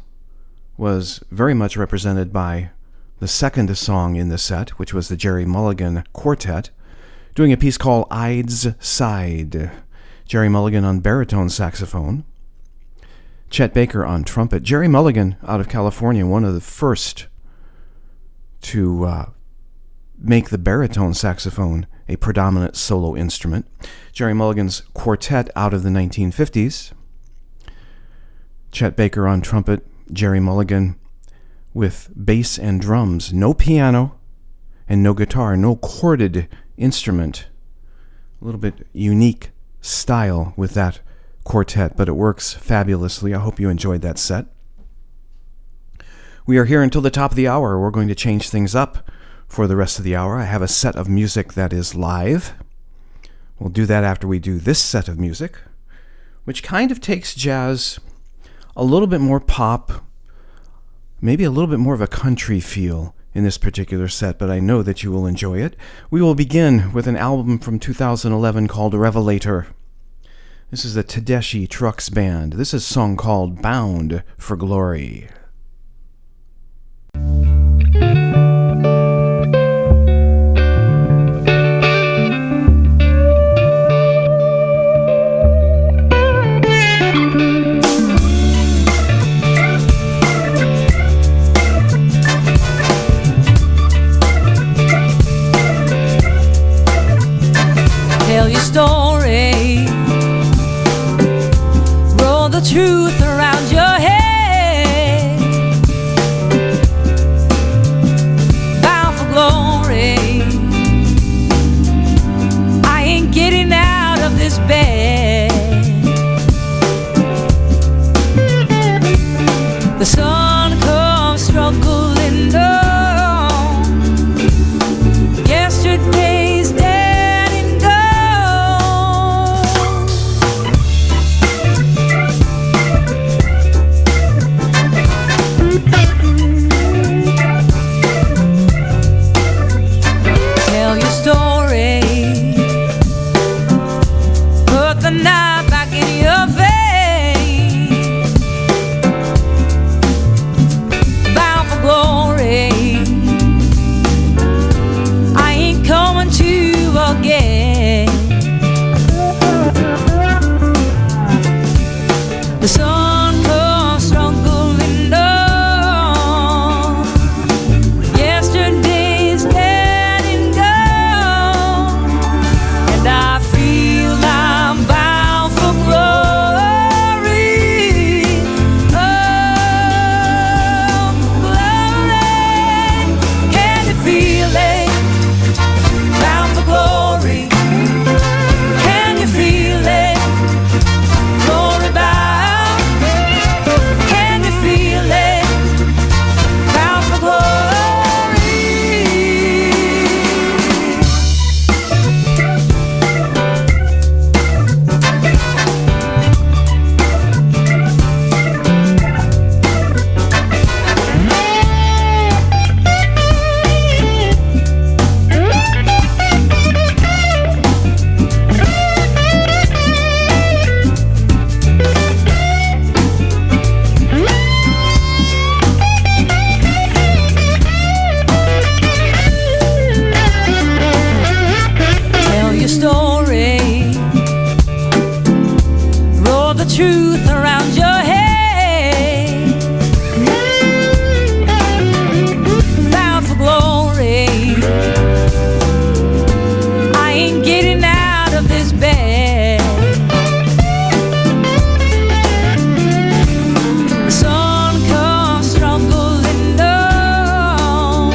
S1: was very much represented by the second song in the set, which was the Gerry Mulligan Quartet, doing a piece called Ide's Side. Gerry Mulligan on baritone saxophone, Chet Baker on trumpet. Gerry Mulligan, out of California, one of the first to make the baritone saxophone a predominant solo instrument. Gerry Mulligan's quartet out of the 1950s. Chet Baker on trumpet, Gerry Mulligan with bass and drums. No piano and no guitar, no corded instrument. A little bit unique style with that quartet, but it works fabulously. I hope you enjoyed that set. We are here until the top of the hour. We're going to change things up for the rest of the hour. I have a set of music that is live. We'll do that after we do this set of music, which kind of takes jazz a little bit more pop, maybe a little bit more of a country feel in this particular set, but I know that you will enjoy it. We will begin with an album from 2011 called Revelator. This is the Tedeschi-Trucks band. This is a song called Bound for Glory.
S3: Tell your story, roll the truth around your head, bound for glory. I ain't getting out of this bed. The sun comes struggling down, yesterday's dead. The knife back in your vein, bound for glory. I ain't coming to again. The sun comes struggling down, yesterday's dead and gone, and I feel I'm bound for glory. Oh, glory. Can you feel it? Bound for glory. Can you feel it? Glory bound. Can you feel it? Bound for glory. Tell your story, roll the truth around your head, bound for glory. I ain't getting out of this bed. The sun comes struggling down,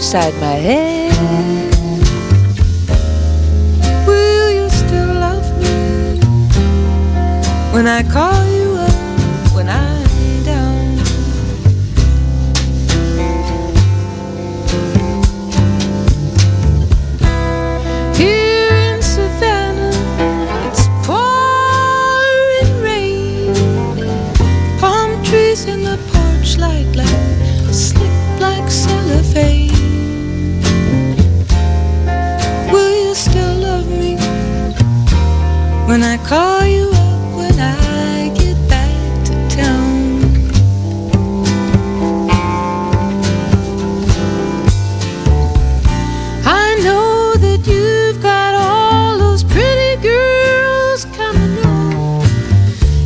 S4: outside my head. Will you still love me when I call you up when I'm down? Here in Savannah, it's pouring rain. Palm trees in the porch light like slick black cellophane. Will you still love me when I call you up when I get back to town? I know that you've got all those pretty girls coming on,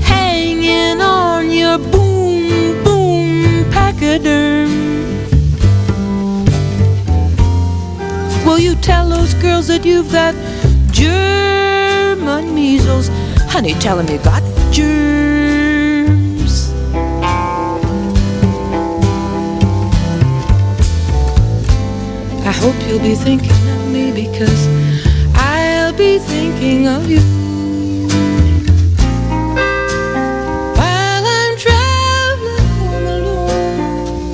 S4: hanging on your boom, boom, pachyderm. Will you tell those girls that you've got German measles? Honey, tell them you got germs. I hope you'll be thinking of me because I'll be thinking of you while I'm traveling home alone.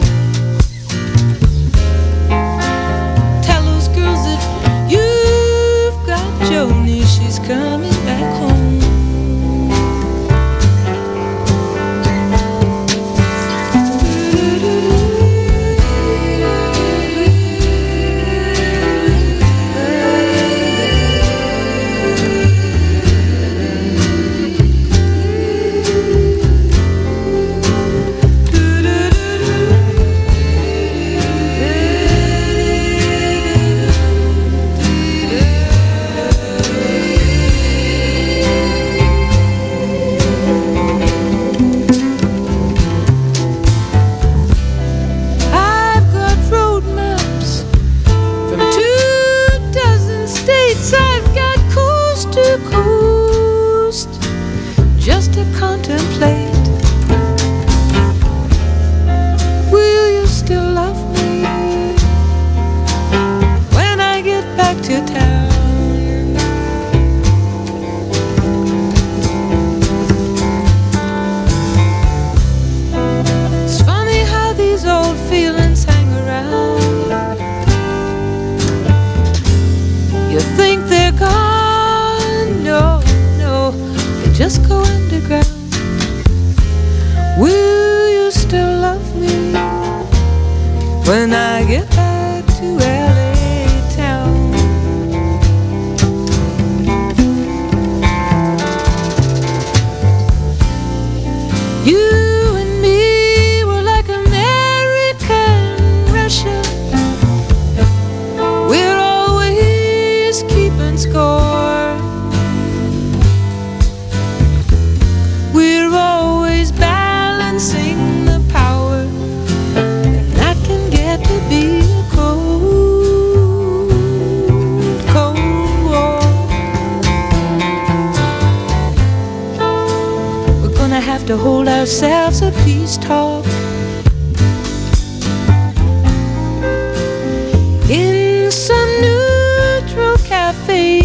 S4: Tell those girls that you've got Joni, she's coming back home. I've got road maps from 2 dozen states. I've got coast to coast just to contemplate. Will you still love me when I get back to town? It's funny how these old feelings hang around. You think they're gone? No, no, they just go underground. Will you still love me when I get back to LA town? You and me were like America and Russia. We're always keeping score. We're always balancing the power, and that can get to be a cold, cold war. We're gonna have to hold ourselves a peace talk in some neutral cafe.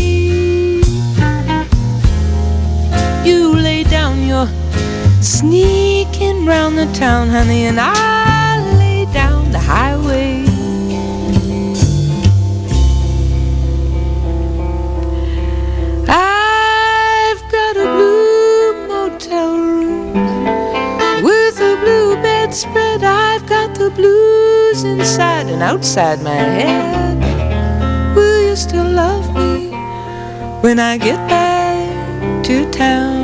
S4: You lay down your sneaking round the town, honey, and I lay down the highway. I've got a blue motel room with a blue bedspread. I've got the blues inside and outside my head. Will you still love me when I get back to town?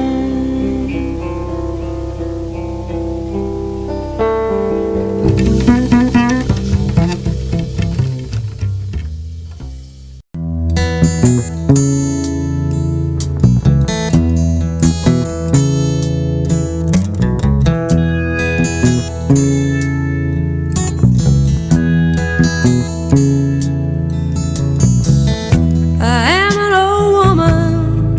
S3: I am an old woman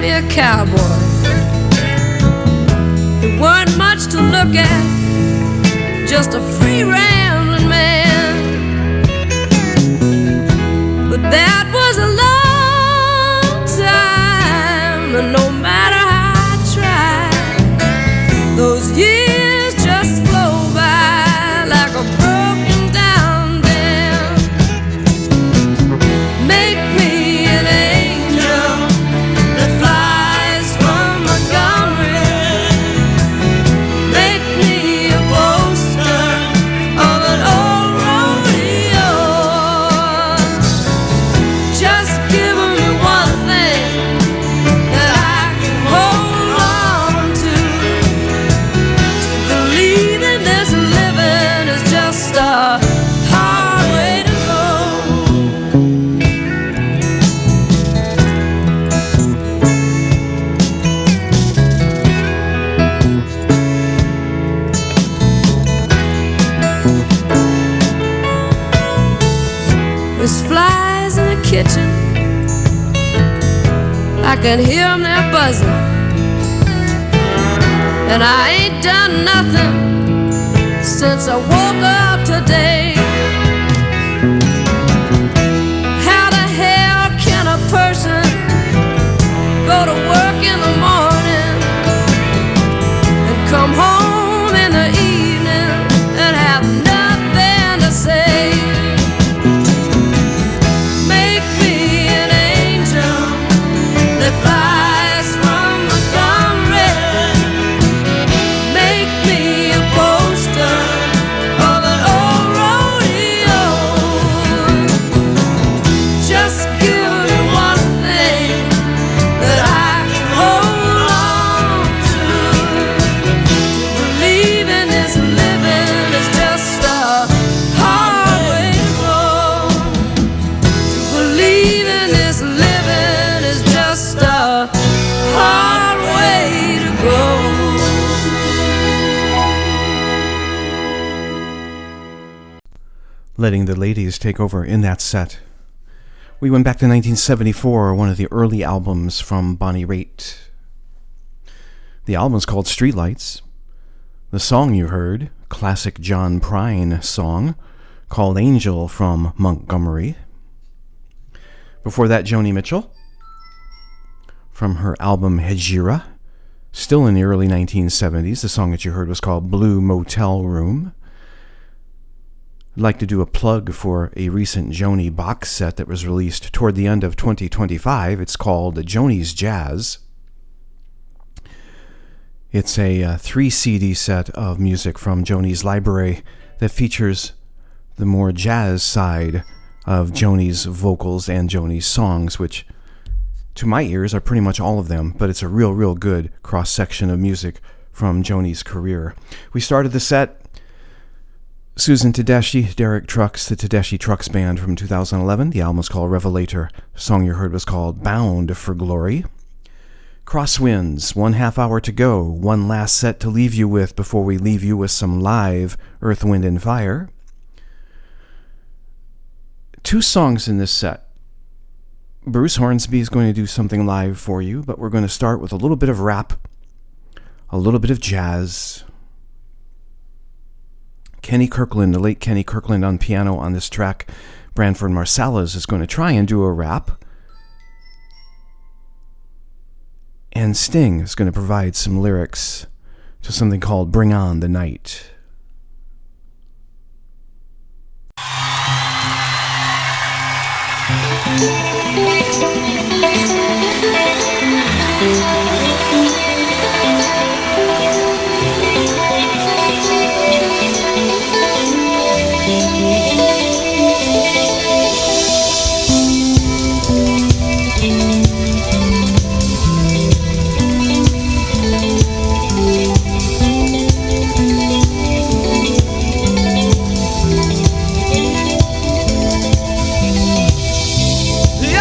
S4: me a cowboy. He weren't much to look at, just a free rambling man. But that was a long time, and no matter how I tried, those years just flow by like a broken down dam. Make me an angel that flies from Montgomery. Make me a poster of an old rodeo. Just give me one thing that I can hold on to. To believe in this living is just a hard way to go. There's flies in the kitchen, I can hear them, they're buzzing. And I ain't done nothing since I woke up today. How the hell can a person go to work in the morning and come home in the evening and have nothing to say? Make me an angel that flies from Montgomery. Make me a poster of an old rodeo. Just give me one thing that I can hold on to. To believe in this living is just a hard way to go. To believe in this living is just a hard way to go.
S1: Letting the ladies take over in that set. We went back to 1974, one of the early albums from Bonnie Raitt. The album is called Streetlights. The song you heard, classic John Prine song, called Angel from Montgomery. Before that, Joni Mitchell, from her album Hejira, still in the early 1970s. The song that you heard was called Blue Motel Room. I'd like to do a plug for a recent Joni box set that was released toward the end of 2025. It's called Joni's Jazz. It's a 3 CD set of music from Joni's library that features the more jazz side of Joni's vocals and Joni's songs, which to my ears are pretty much all of them, but it's a real good cross-section of music from Joni's career. We started the set Susan Tedeschi, Derek Trucks, the Tedeschi-Trucks Band from 2011. The album is called Revelator. The song you heard was called Bound for Glory. Crosswinds, 1/2 hour to go. One last set to leave you with before we leave you with some live Earth, Wind, and Fire. 2 songs in this set. Bruce Hornsby is going to do something live for you, but we're going to start with a little bit of rap, a little bit of jazz. Kenny Kirkland, the late Kenny Kirkland on piano on this track. Branford Marsalis is going to try and do a rap. And Sting is going to provide some lyrics to something called Bring On the Night.
S5: The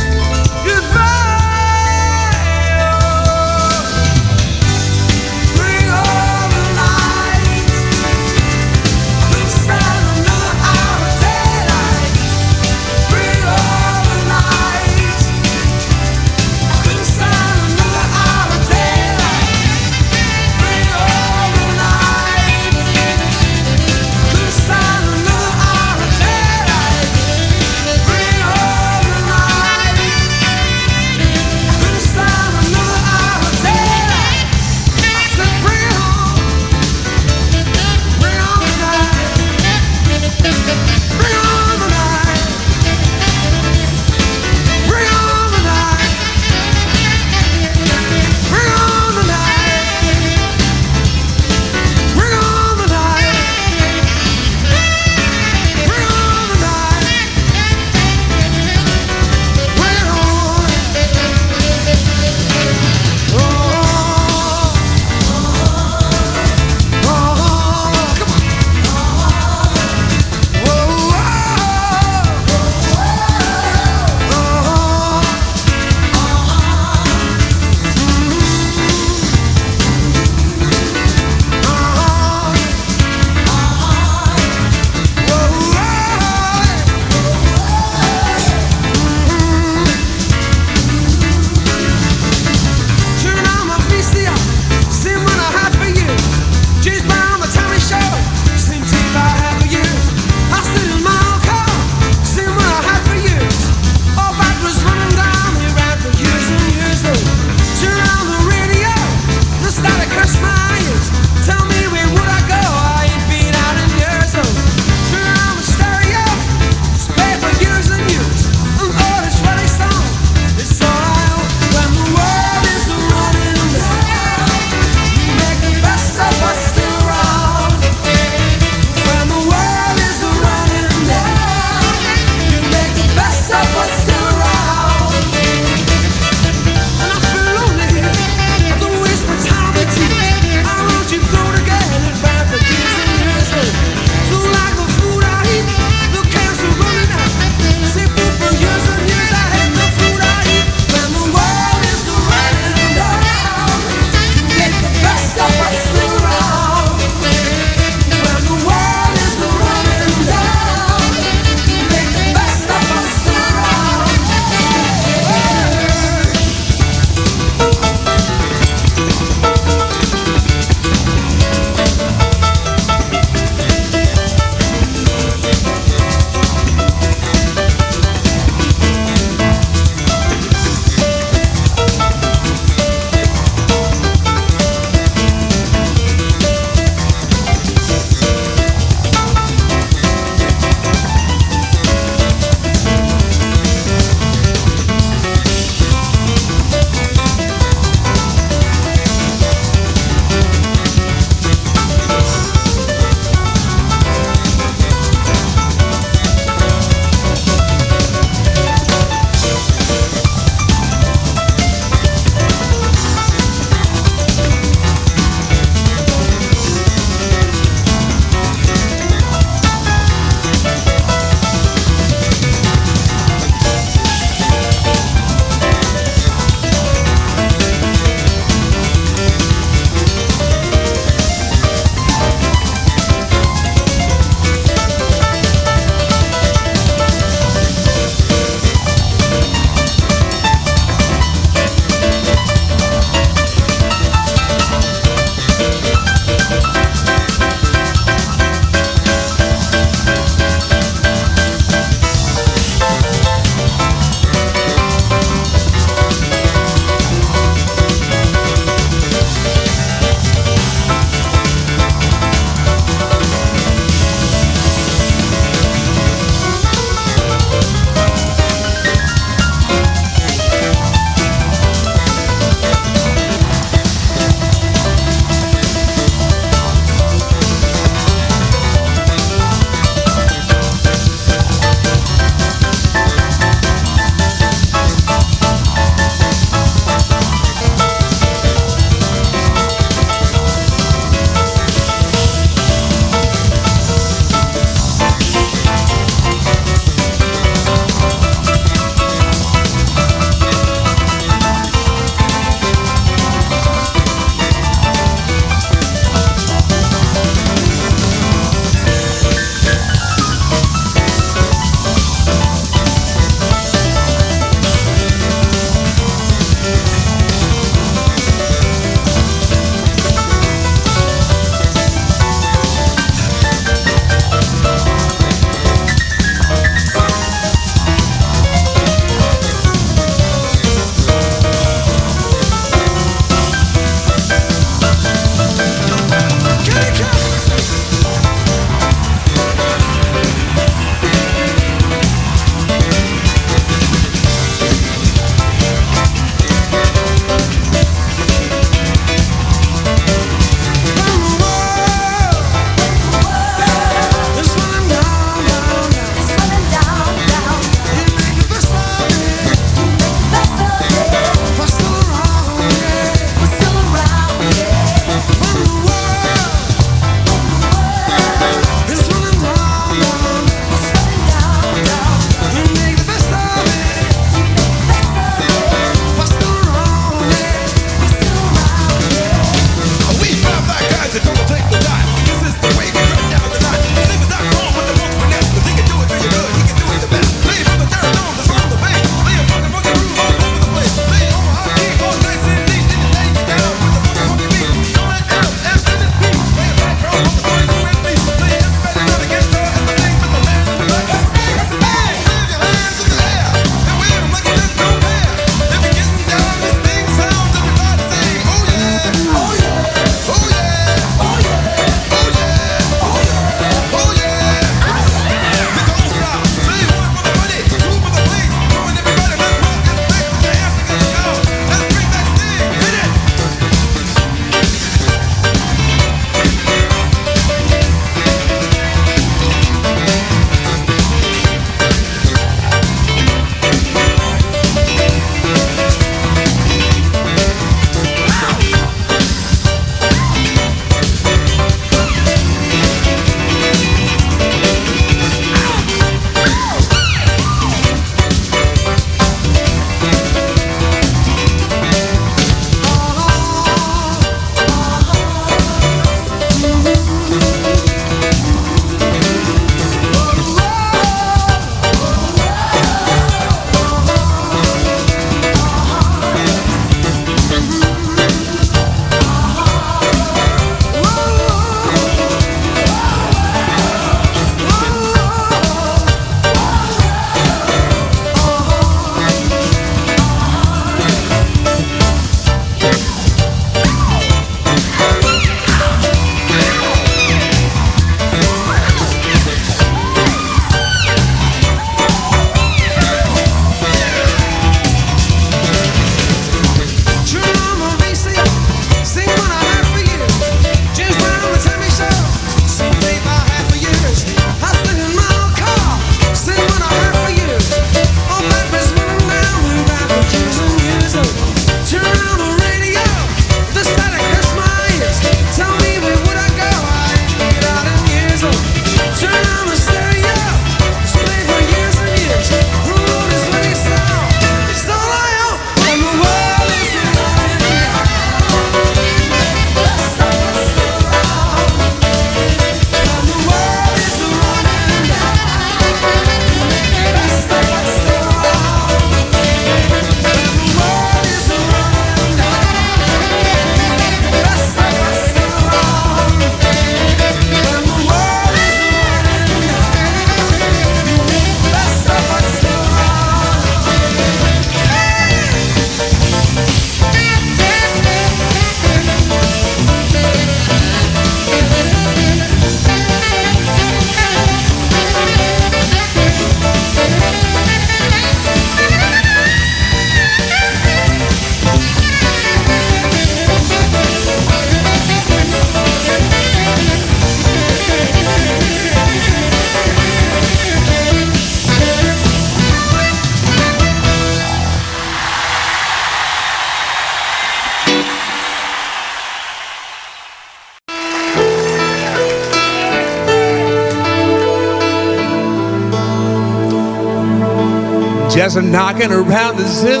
S5: just knocking around the zoo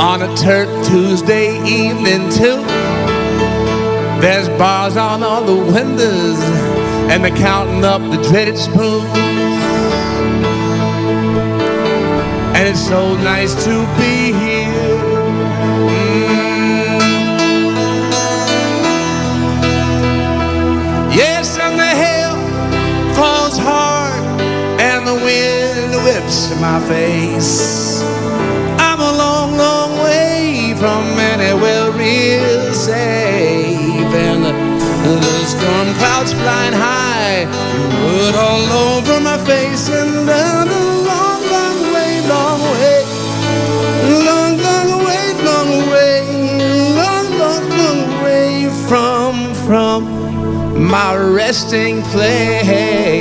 S5: on a Tuesday evening too. There's bars on all the windows and they're counting up the dreaded spoons. And it's so nice to be here. Yes, and the hail falls hard and the wind whips in my face. I'm a long, long way from anywhere real safe. And the storm clouds flying high, mud all over my face. And then a long, long way, long way, long, long way, long way, long, long, long way from my resting place. Hey.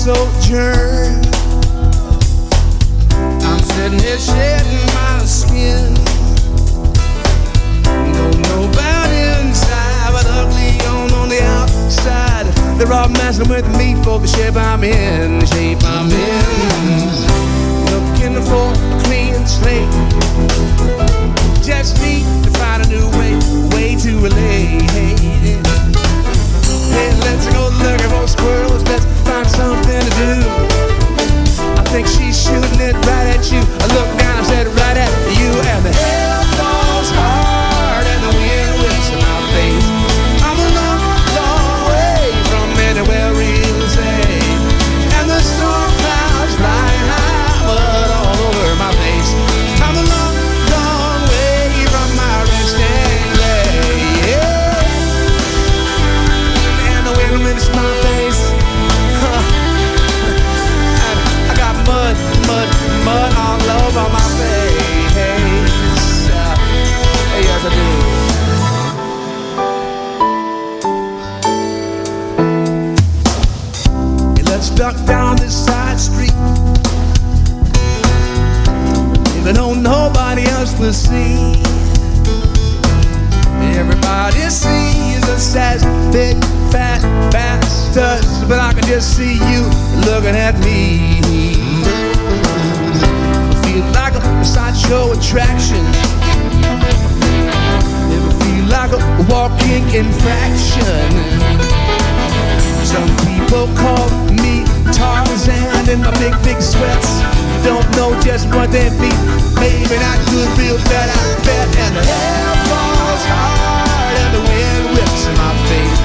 S5: Sojourn. I'm sitting here shedding my skin. Don't know about inside, but ugly on the outside. They're all messing with me for the shape I'm in, the shape I'm in. Looking for a clean slate. Just need to find a new way to relate. Hey, let's go looking for squirrels. Let's find something to do. I think she's shooting it right at you. I look down, I said right at you. And the hail falls hard and the wind whips in my face. I'm a long, long way from anywhere real safe. And the storm clouds flying high, mud all over my face. I'm a long, long way from my resting place. And the wind whips my face. Mud all over my face. Yes, I do. Let's duck down this side street. Even though nobody else will see. Everybody sees us as big, fat bastards, but I can just see you looking at me. Feel like a sideshow attraction. Never feel like a walking infraction. Some people call me Tarzan in my big, big sweats. Don't know just what they mean. Maybe not good, real bad, I bet. And the hair falls hard and the wind whips in my face.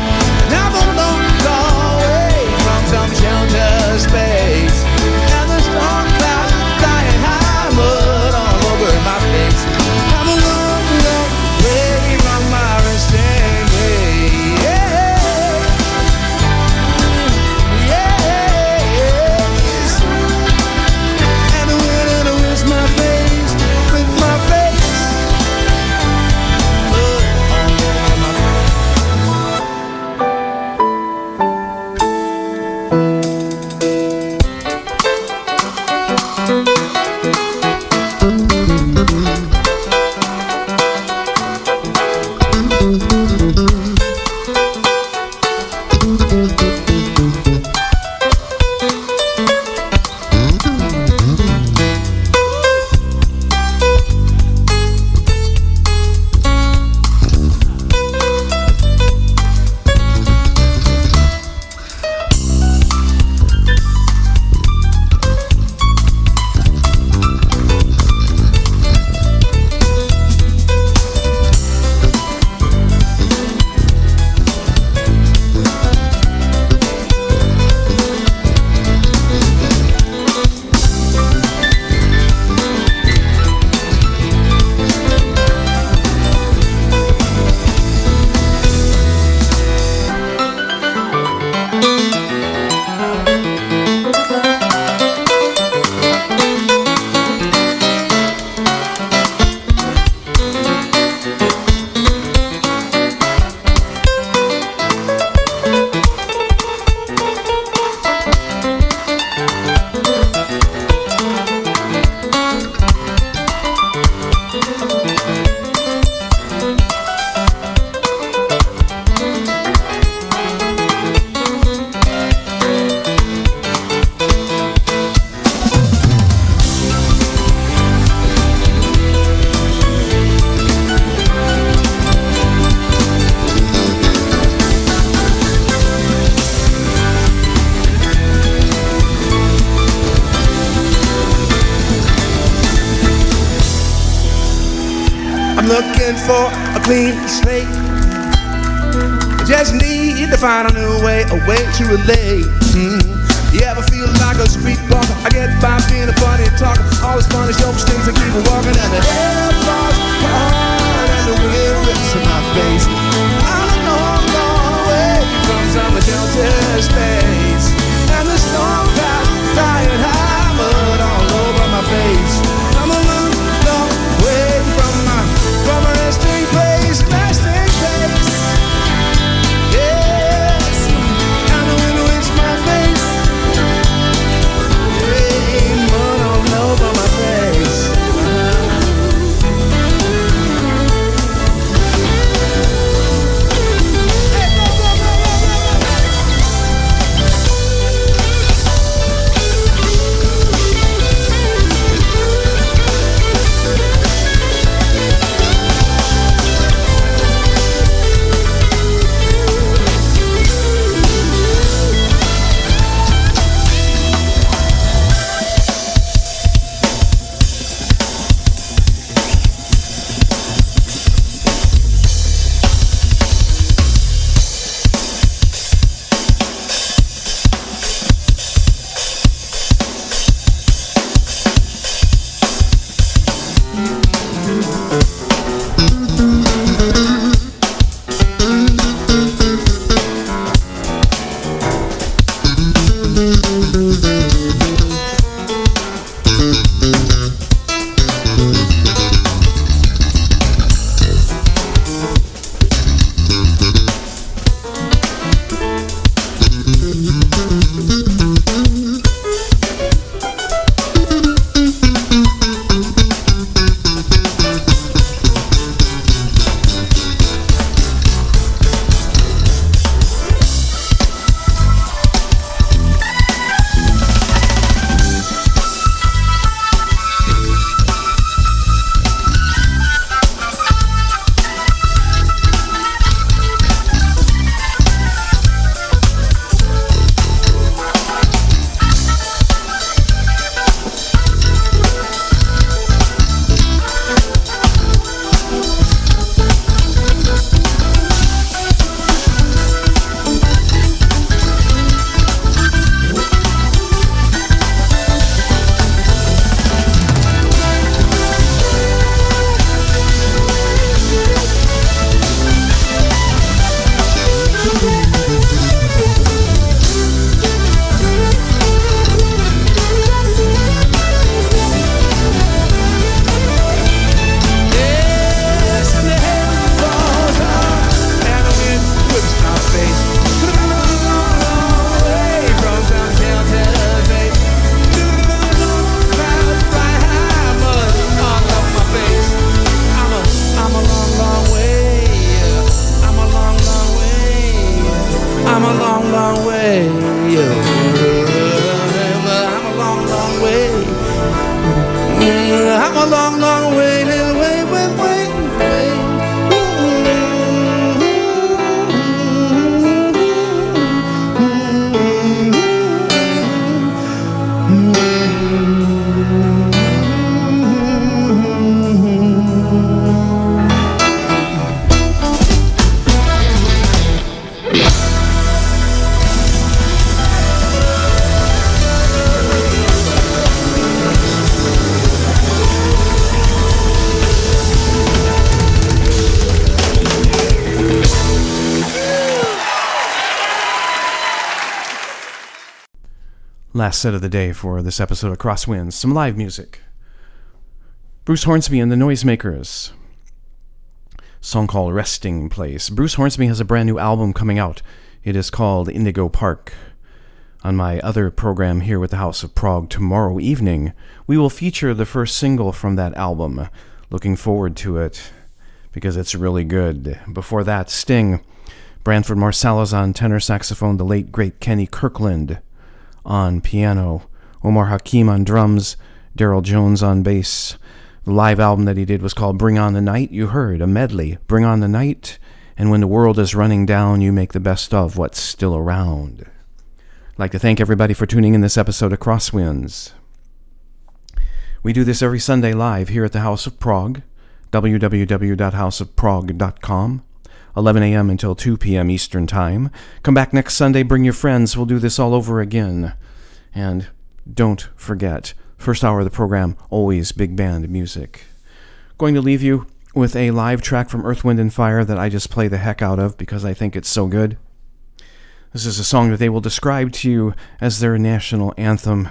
S5: And I'm a long, long way from some shelter space. And the storm clouds flying high, mud all over my face. I'm a long, long way from my resting place. Yes. And the wind whips my face, with my face. Mud all over my face. I'm looking for a clean slate. I just need to find a new way, a way to relate. You ever feel like a streetwalker? I get by being a funny talker. Always funny, show things and keep walking. And the air blows hard and the wind rips in my face. I'm a long, long way from some sheltered space. And the storm clouds flying hammered all over my face. I'm a long, long way from a resting place, resting place. Yes, and the wind whips my face. Mud all over my face.
S1: Last set of the day for this episode of Crosswinds. Some live music. Bruce Hornsby and the Noisemakers. Song called Resting Place. Bruce Hornsby has a brand new album coming out. It is called Indigo Park. On my other program here with the House of Prog tomorrow evening, we will feature the first single from that album. Looking forward to it because it's really good. Before that, Sting. Branford Marsalis on tenor saxophone. The late, great Kenny Kirkland on piano, Omar Hakim on drums, Daryl Jones on bass. The live album that he did was called Bring On the Night. You heard a medley, Bring On the Night, and When the World is Running Down, You Make the Best of What's Still Around. I'd like to thank everybody for tuning in this episode of Crosswinds. We do this every Sunday live here at the House of Prog, www.houseofprog.com. 11 a.m. until 2 p.m. Eastern Time. Come back next Sunday, bring your friends, we'll do this all over again. And don't forget, first hour of the program, always big band music. Going to leave you with a live track from Earth, Wind & Fire that I just play the heck out of because I think it's so good. This is a song that they will describe to you as their national anthem,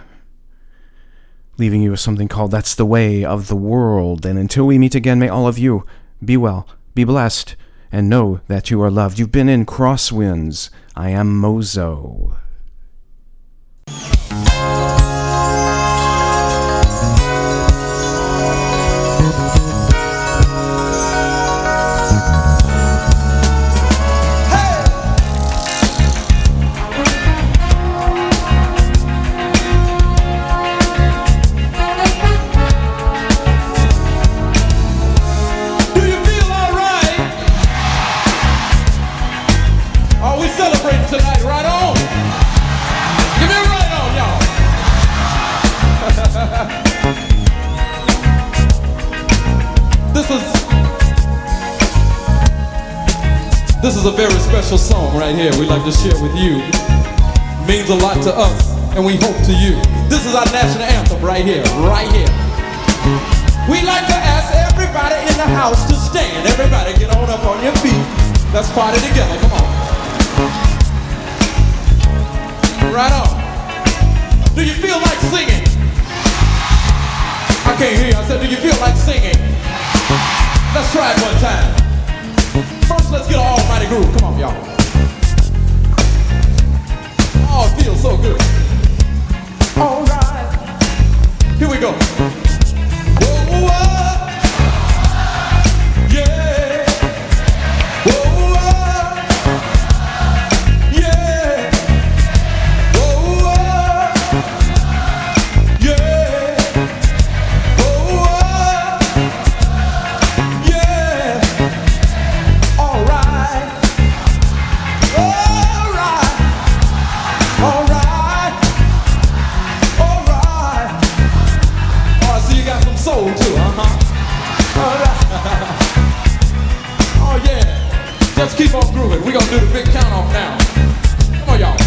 S1: leaving you with something called That's the Way of the World. And until we meet again, may all of you be well, be blessed, and know that you are loved. You've been in Crosswinds. I am Mozo.
S2: Tonight, right on. Give me a right on, y'all. This is a very special song right here we'd like to share with you. Means a lot to us, and we hope to you. This is our national anthem right here, right here. We'd like to ask everybody in the house to stand. Everybody get on up on your feet. Let's party together, come on. Right on. Do you feel like singing? I can't hear you. I said, do you feel like singing? Let's try it one time. First, let's get an almighty groove. Come on, y'all. Oh, it feels so good. All right. Here we go. Whoa, whoa. Yeah. Whoa, whoa. Yeah. Keep on grooving. We're gonna do the big count off now. Come on, y'all.